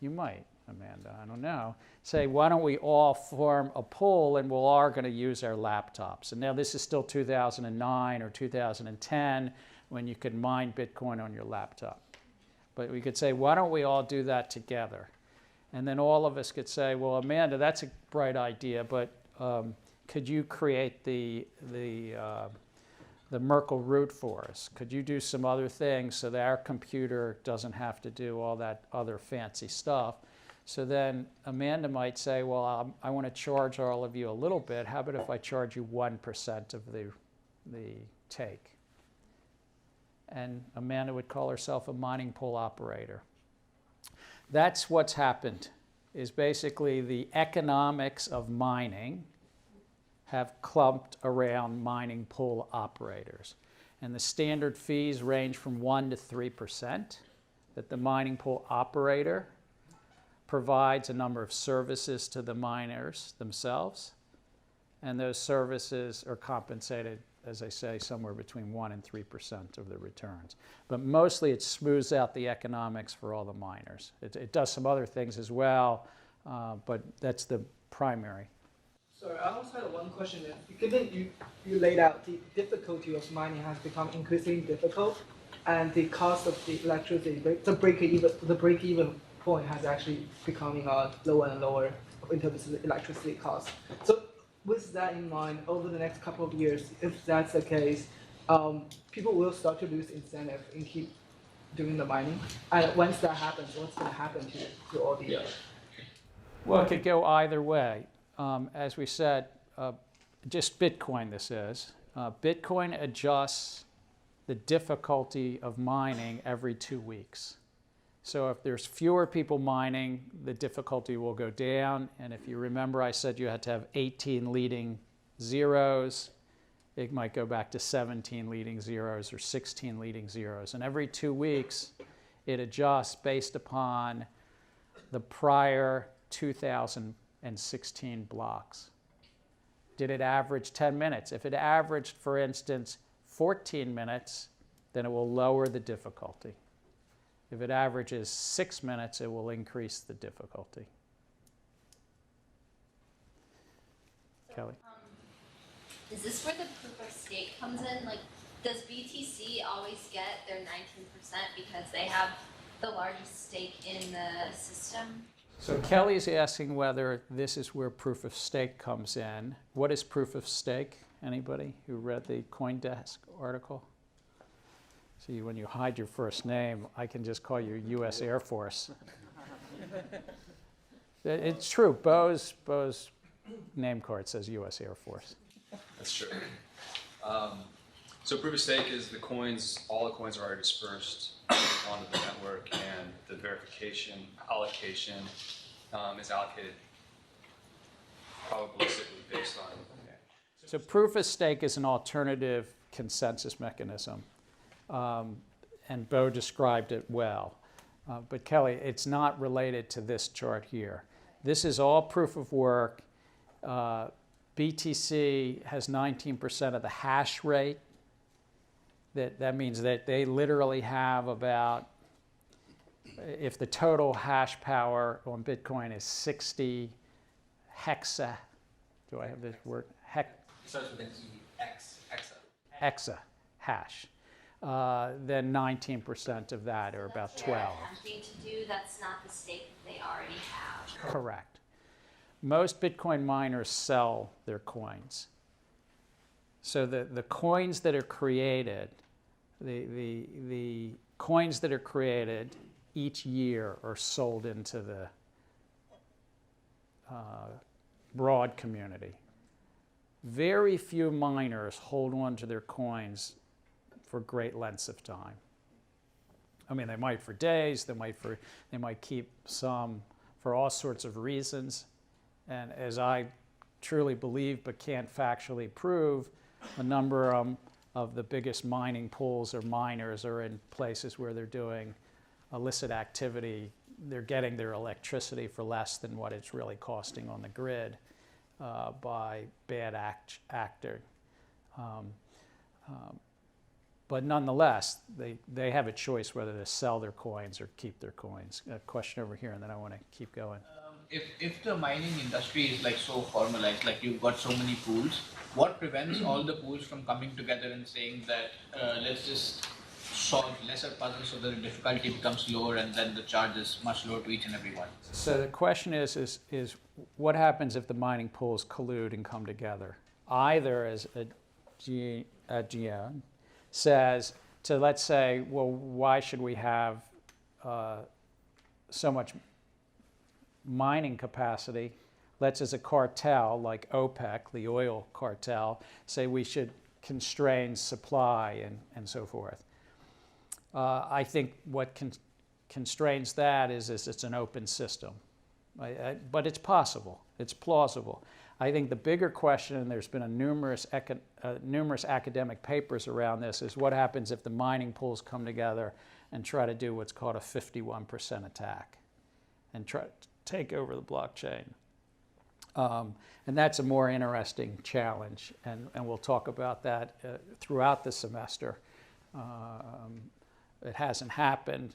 you might, Amanda, I don't know, say, why don't we all form a pool and we're all going to use our laptops? And now this is still 2009 or 2010 when you could mine Bitcoin on your laptop. But we could say, why don't we all do that together? And then all of us could say, well, Amanda, that's a bright idea, but could you create the Merkle root for us? Could you do some other things so that our computer doesn't have to do all that other fancy stuff? So then Amanda might say, well, I want to charge all of you a little bit. How about if I charge you 1% of the take? And Amanda would call herself a mining pool operator. That's what's happened, is basically the economics of mining have clumped around mining pool operators. And the standard fees range from 1% to 3% that the mining pool operator provides a number of services to the miners themselves. And those services are compensated, as I say, somewhere between 1% and 3% of the returns. But mostly it smooths out the economics for all the miners. It does some other things as well, but that's the primary. Sorry, I also had one question. Given you laid out the difficulty of mining has become increasingly difficult, and the cost of the electricity, the break-even point has actually becoming lower and lower in terms of the electricity cost. So with that in mind, over the next couple of years, if that's the case, people will start to lose incentive and keep doing the mining. And once that happens, what's going to happen to all the? Well, it could go either way. As we said, just Bitcoin this is. Bitcoin adjusts the difficulty of mining every 2 weeks. So if there's fewer people mining, the difficulty will go down. And if you remember, I said you had to have 18 leading zeros. It might go back to 17 leading zeros or 16 leading zeros. And every 2 weeks, it adjusts based upon the prior 2016 blocks. Did it average 10 minutes? If it averaged, for instance, 14 minutes, then it will lower the difficulty. If it averages 6 minutes, it will increase the difficulty. Kelly? Is this where the proof of stake comes in? Like, does BTC always get their 19% because they have the largest stake in the system? So Kelly's asking whether this is where proof of stake comes in. What is proof of stake? Anybody who read the CoinDesk article? See, when you hide your first name, I can just call you U.S. Air Force. It's true. Bo's name card says U.S. Air Force. That's true. So proof of stake is the coins, all the coins are already dispersed onto the network, and the verification, allocation is allocated probabilistically based on. So proof of stake is an alternative consensus mechanism, and Bo described it well. But Kelly, it's not related to this chart here. This is all proof of work. BTC has 19% of the hash rate. That means that they literally have about, if the total hash power on Bitcoin is 60 hexa, do I have this word? It starts with an E, Hexa hash. Then 19% of that, or about 12. Attempting to do, that's not the stake that they already have. Correct. Most Bitcoin miners sell their coins. So the coins that are created, the coins that are created each year are sold into the broad community. Very few miners hold on to their coins for great lengths of time. I mean, they might for days, they might keep some for all sorts of reasons. And as I truly believe but can't factually prove, a number of the biggest mining pools or miners are in places where they're doing illicit activity. They're getting their electricity for less than what it's really costing on the grid by bad actor. But nonetheless, they have a choice whether to sell their coins or keep their coins. A question over here, and then I want to keep going. If the mining industry is like so formalized, like you've got so many pools, what prevents all the pools from coming together and saying that let's just solve lesser puzzles so that the difficulty becomes lower and then the charge is much lower to each and every one? So the question is what happens if the mining pools collude and come together? Either as a GM says to, let's say, well, why should we have so much mining capacity? Let's, as a cartel like OPEC, the oil cartel, say we should constrain supply and so forth. I think what constrains that is it's an open system. But it's possible. It's plausible. I think the bigger question, and there's been numerous academic papers around this, is what happens if the mining pools come together and try to do what's called a 51% attack and try to take over the blockchain. And that's a more interesting challenge, and we'll talk about that throughout the semester. It hasn't happened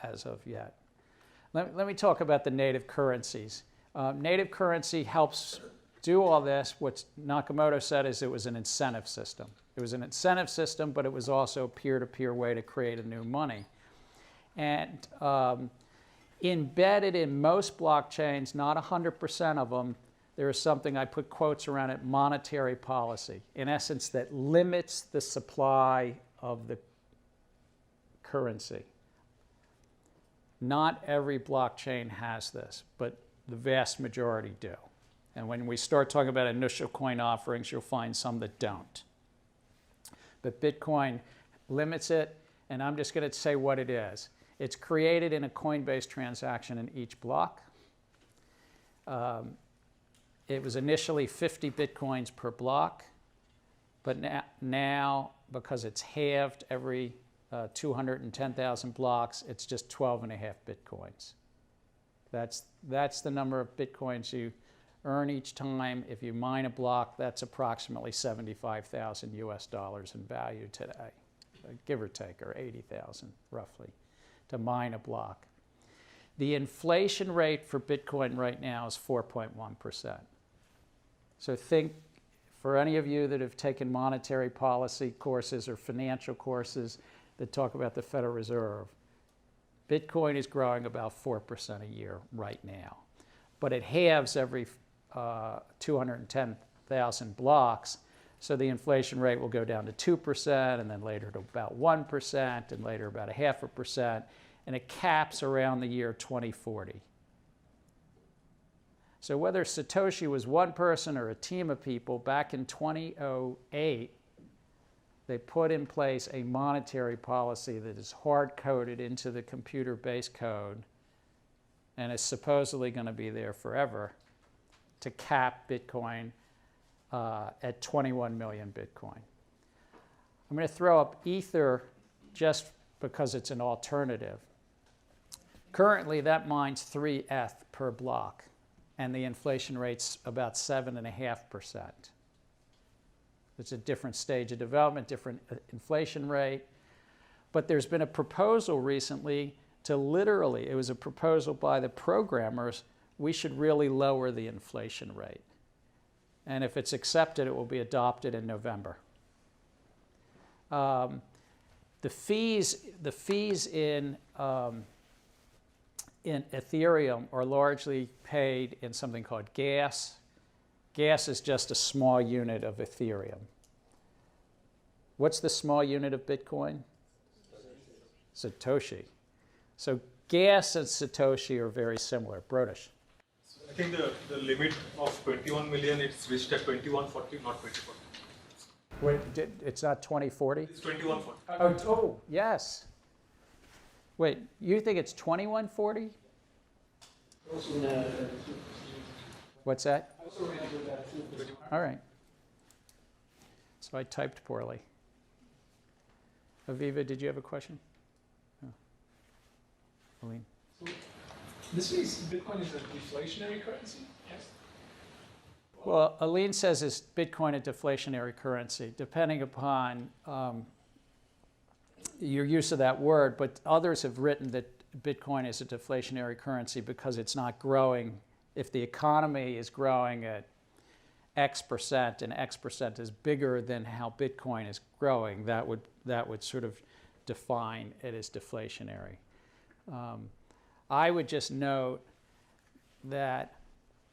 as of yet. Let me talk about the native currencies. Native currency helps do all this. What Nakamoto said is it was an incentive system. It was an incentive system, but it was also a peer-to-peer way to create a new money. And embedded in most blockchains, not 100% of them, there is something, I put quotes around it, monetary policy, in essence, that limits the supply of the currency. Not every blockchain has this, but the vast majority do. And when we start talking about initial coin offerings, you'll find some that don't. But Bitcoin limits it, and I'm just going to say what it is. It's created in a coin-based transaction in each block. It was initially 50 Bitcoins per block, but now because it's halved every 210,000 blocks, it's just 12.5 Bitcoins. That's the number of Bitcoins you earn each time. If you mine a block, that's approximately $75,000 US in value today, give or take, or 80,000 roughly, to mine a block. The inflation rate for Bitcoin right now is 4.1%. So think, for any of you that have taken monetary policy courses or financial courses that talk about the Federal Reserve, Bitcoin is growing about 4% a year right now. But it halves every 210,000 blocks, so the inflation rate will go down to 2%, and then later to about 1%, and later about 0.5%, and it caps around the year 2040. So whether Satoshi was one person or a team of people, back in 2008, they put in place a monetary policy that is hard-coded into the computer base code and is supposedly going to be there forever to cap Bitcoin at 21 million Bitcoin. I'm going to throw up Ether just because it's an alternative. Currently, that mines 3 ETH per block, and the inflation rate's about 7.5%. It's a different stage of development, different inflation rate. But there's been a proposal recently to literally, it was a proposal by the programmers, we should really lower the inflation rate. And if it's accepted, it will be adopted in November. The fees in Ethereum are largely paid in something called gas. Gas is just a small unit of Ethereum. What's the small unit of Bitcoin? Satoshi. So gas and Satoshi are very similar. Brodish. I think the limit of 21 million, it's reached at 2140, not 2040. Wait, it's not 2040? It's 2140. Oh, yes. Wait, you think it's 2140? What's that? All right. So I typed poorly. Aviva, did you have a question? Oh. Aline? This means Bitcoin is a deflationary currency? Yes. Well, Aline says, is Bitcoin a deflationary currency? Depending upon your use of that word, but others have written that Bitcoin is a deflationary currency because it's not growing. If the economy is growing at X percent and X percent is bigger than how Bitcoin is growing, that would sort of define it as deflationary. I would just note that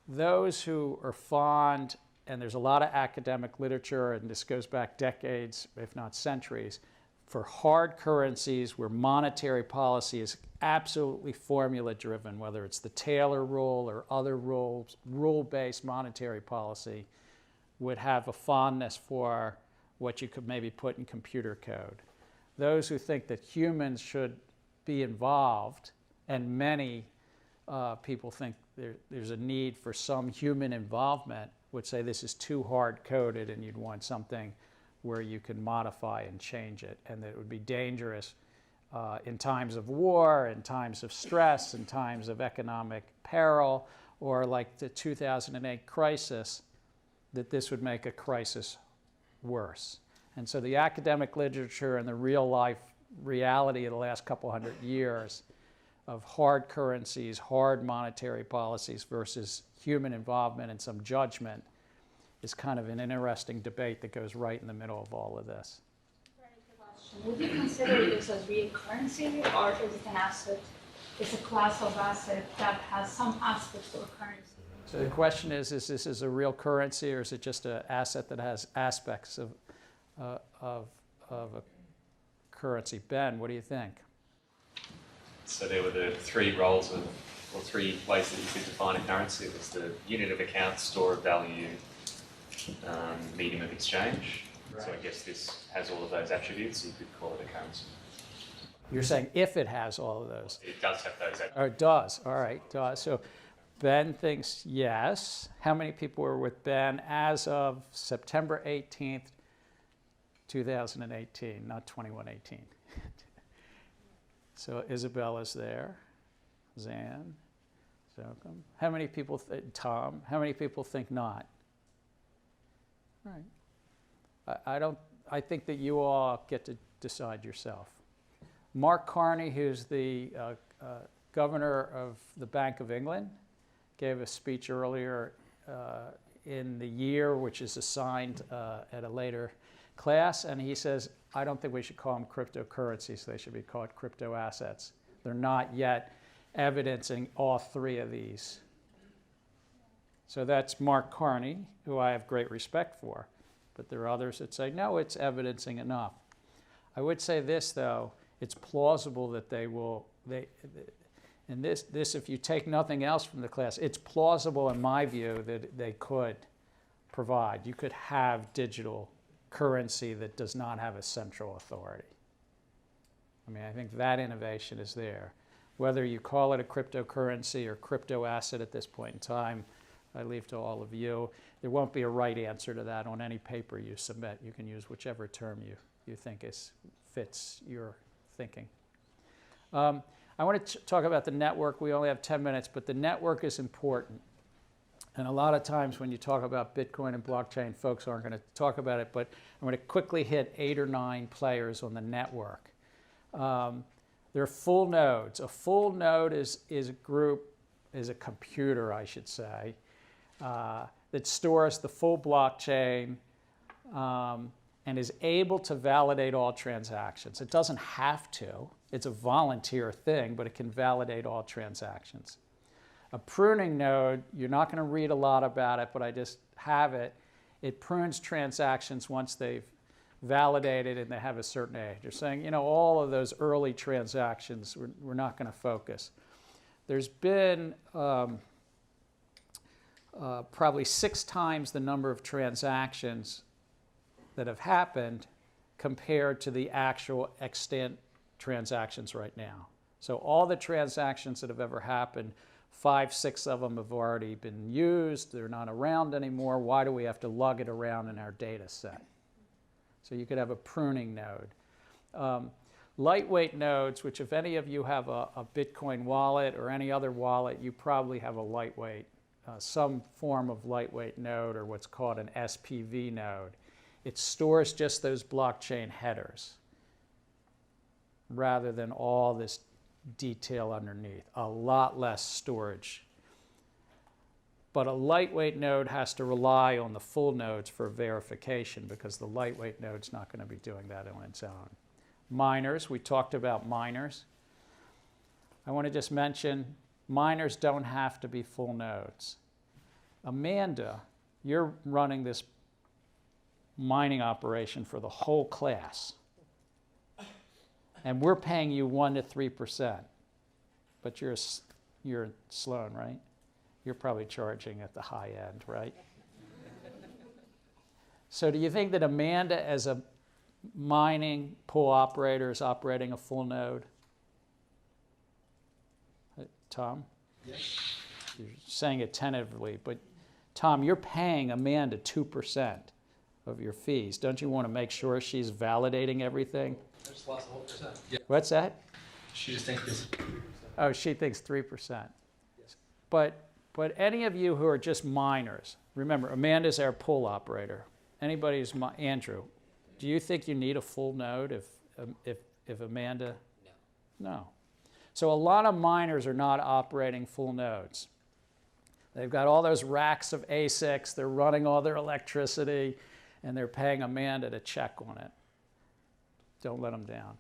those who are fond, and there's a lot of academic literature, and this goes back decades, if not centuries, for hard currencies where monetary policy is absolutely formula-driven, whether it's the Taylor rule or other rules, rule-based monetary policy, would have a fondness for what you could maybe put in computer code. Those who think that humans should be involved, and many people think there's a need for some human involvement, would say this is too hard-coded and you'd want something where you can modify and change it, and that it would be dangerous in times of war, in times of stress, in times of economic peril, or like the 2008 crisis, that this would make a crisis worse. And so the academic literature and the real-life reality of the last couple hundred years of hard currencies, hard monetary policies versus human involvement and some judgment is kind of an interesting debate that goes right in the middle of all of this. Would you consider this as real currency, or is it an asset? It's a class of asset that has some aspects of currency. So the question is this a real currency, or is it just an asset that has aspects of a currency? Ben, what do you think? So there were the three roles of, or three ways that you could define a currency. It was the unit of account, store of value, medium of exchange. Right. So I guess this has all of those attributes. You could call it a currency. You're saying if it has all of those. It does have those attributes. Oh, it does. All right, it does. So Ben thinks yes. How many people were with Ben as of September 18th, 2018, not 2118? So Isabella's there. Zan. Zokum. How many people, Tom, how many people think not? All right. I think that you all get to decide yourself. Mark Carney, who's the governor of the Bank of England, gave a speech earlier in the year, which is assigned at a later class, and he says, I don't think we should call them cryptocurrencies. They should be called crypto assets. They're not yet evidencing all three of these. So that's Mark Carney, who I have great respect for. But there are others that say, no, it's evidencing enough. I would say this, though, it's plausible that and this, if you take nothing else from the class, it's plausible in my view that they could provide. You could have digital currency that does not have a central authority. I mean, I think that innovation is there. Whether you call it a cryptocurrency or crypto asset at this point in time, I leave to all of you. There won't be a right answer to that on any paper you submit. You can use whichever term you think fits your thinking. I want to talk about the network. We only have 10 minutes, but the network is important. And a lot of times when you talk about Bitcoin and blockchain, folks aren't going to talk about it, but I'm going to quickly hit 8 or 9 players on the network. They're full nodes. A full node is a computer, I should say, that stores the full blockchain and is able to validate all transactions. It doesn't have to. It's a volunteer thing, but it can validate all transactions. A pruning node, you're not going to read a lot about it, but I just have it. It prunes transactions once they've validated and they have a certain age. You're saying, you know, all of those early transactions, we're not going to focus. There's been probably 6 times the number of transactions that have happened compared to the actual extant transactions right now. So all the transactions that have ever happened, 5, 6 of them have already been used. They're not around anymore. Why do we have to lug it around in our data set? So you could have a pruning node. Lightweight nodes, which if any of you have a Bitcoin wallet or any other wallet, you probably have a lightweight, some form of lightweight node, or what's called an SPV node. It stores just those blockchain headers rather than all this detail underneath. A lot less storage. But a lightweight node has to rely on the full nodes for verification because the lightweight node's not going to be doing that on its own. Miners, we talked about miners. I want to just mention miners don't have to be full nodes. Amanda, you're running this mining operation for the whole class. And we're paying you 1 to 3%. But you're Sloan, right? You're probably charging at the high end, right? So do you think that Amanda, as a mining pool operator, is operating a full node? Tom? Yes. You're saying it tentatively, but Tom, you're paying Amanda 2% of your fees. Don't you want to make sure she's validating everything? I just lost a whole percent. Yeah. What's that? She just thinks it's 3%. Oh, she thinks 3%. Yes. But any of you who are just miners, remember, Amanda's our pool operator. Anybody who's Andrew, do you think you need a full node if Amanda? No. No. So a lot of miners are not operating full nodes. They've got all those racks of ASICs, they're running all their electricity, and they're paying Amanda to check on it. Don't let them down.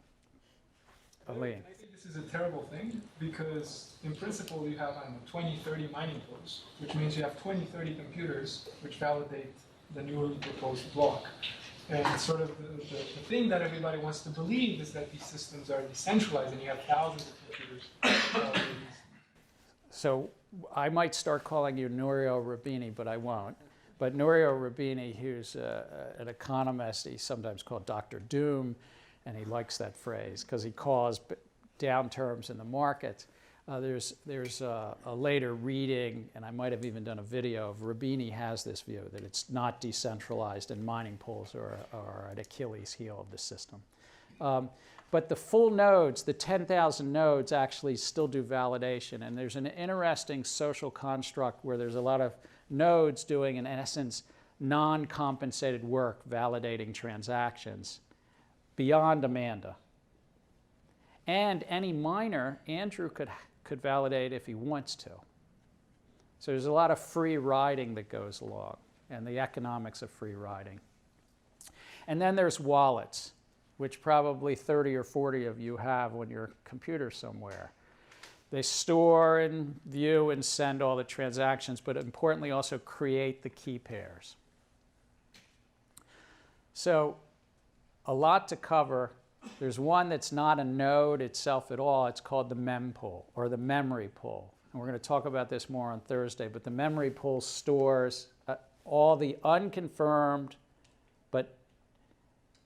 Aline. I think this is a terrible thing because in principle you have, I don't know, 20, 30 mining pools, which means you have 20, 30 computers which validate the newly proposed block. And sort of the thing that everybody wants to believe is that these systems are decentralized and you have thousands of computers validating these. So I might start calling you Nouriel Roubini, but I won't. But Nouriel Roubini, who's an economist, he's sometimes called Dr. Doom, and he likes that phrase because he calls downturns in the market. There's a later reading, and I might have even done a video of Roubini has this view that it's not decentralized and mining pools are an Achilles heel of the system. But the full nodes, the 10,000 nodes, actually still do validation. And there's an interesting social construct where there's a lot of nodes doing, in essence, non-compensated work validating transactions beyond Amanda. And any miner, Andrew could validate if he wants to. So there's a lot of free riding that goes along and the economics of free riding. And then there's wallets, which probably 30 or 40 of you have on your computer somewhere. They store and view and send all the transactions, but importantly also create the key pairs. So a lot to cover. There's one that's not a node itself at all. It's called the mempool, or the memory pool. And we're going to talk about this more on Thursday, but the memory pool stores all the unconfirmed but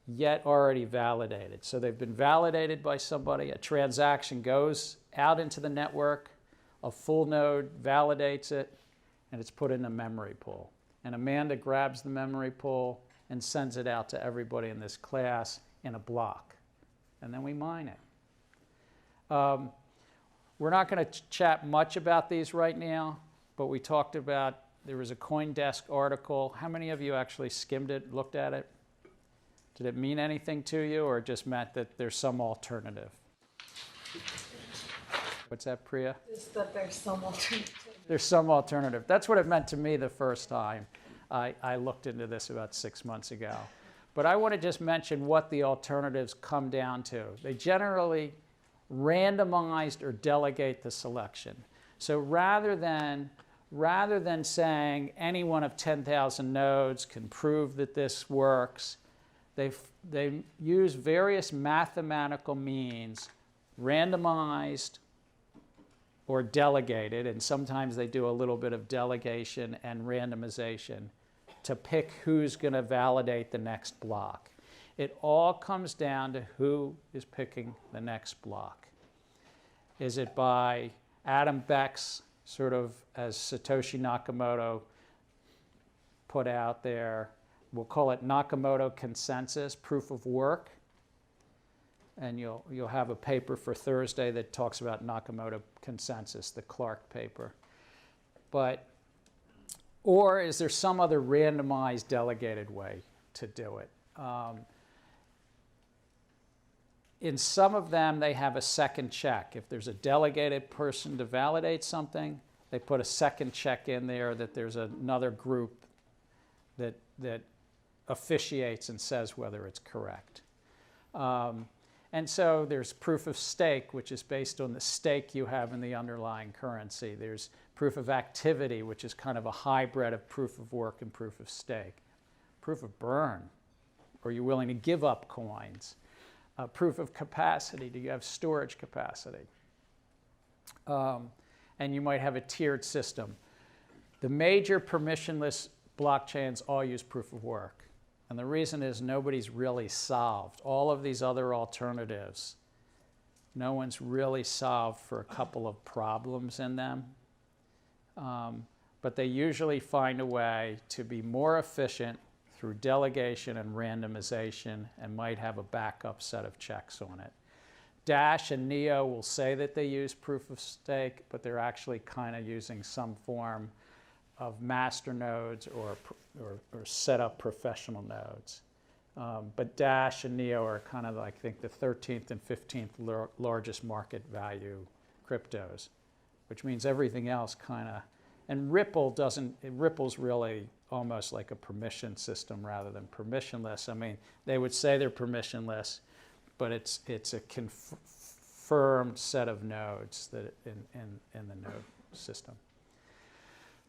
yet already validated. So they've been validated by somebody. A transaction goes out into the network. A full node validates it, and it's put in a memory pool. And Amanda grabs the memory pool and sends it out to everybody in this class in a block. And then we mine it. We're not going to chat much about these right now, but we talked about, there was a CoinDesk article. How many of you actually skimmed it, looked at it? Did it mean anything to you, or it just meant that there's some alternative? What's that, Priya? Just that there's some alternative. There's some alternative. That's what it meant to me the first time I looked into this about 6 months ago. But I want to just mention what the alternatives come down to. They generally randomized or delegate the selection. So rather than saying any one of 10,000 nodes can prove that this works, they use various mathematical means, randomized or delegated, and sometimes they do a little bit of delegation and randomization to pick who's going to validate the next block. It all comes down to who is picking the next block. Is it by Adam Beck's, sort of as Satoshi Nakamoto put out there, we'll call it Nakamoto consensus, proof of work. And you'll have a paper for Thursday that talks about Nakamoto consensus, the Clark paper. Or is there some other randomized delegated way to do it? In some of them, they have a second check. If there's a delegated person to validate something, they put a second check in there that there's another group that officiates and says whether it's correct. And so there's proof of stake, which is based on the stake you have in the underlying currency. There's proof of activity, which is kind of a hybrid of proof of work and proof of stake. Proof of burn. Are you willing to give up coins? Proof of capacity. Do you have storage capacity? And you might have a tiered system. The major permissionless blockchains all use proof of work. And the reason is nobody's really solved. All of these other alternatives, no one's really solved for a couple of problems in them. But they usually find a way to be more efficient through delegation and randomization and might have a backup set of checks on it. Dash and Neo will say that they use proof of stake, but they're actually kind of using some form of master nodes or set up professional nodes. But Dash and Neo are kind of, I think, the 13th and 15th largest market value cryptos, which means everything else kind of, and Ripple's really almost like a permission system rather than permissionless. I mean, they would say they're permissionless, but it's a confirmed set of nodes that in the node system.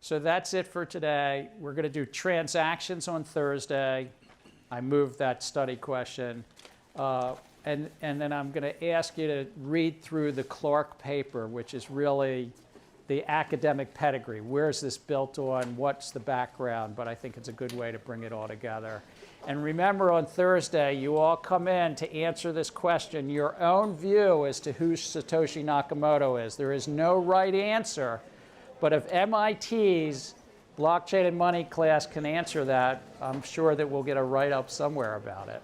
So that's it for today. We're going to do transactions on Thursday. I moved that study question. And then I'm going to ask you to read through the Clark paper, which is really the academic pedigree. Where's this built on? What's the background? But I think it's a good way to bring it all together. And remember, on Thursday, you all come in to answer this question, your own view as to who Satoshi Nakamoto is. There is no right answer. But if MIT's Blockchain and Money class can answer that, I'm sure that we'll get a write-up somewhere about it.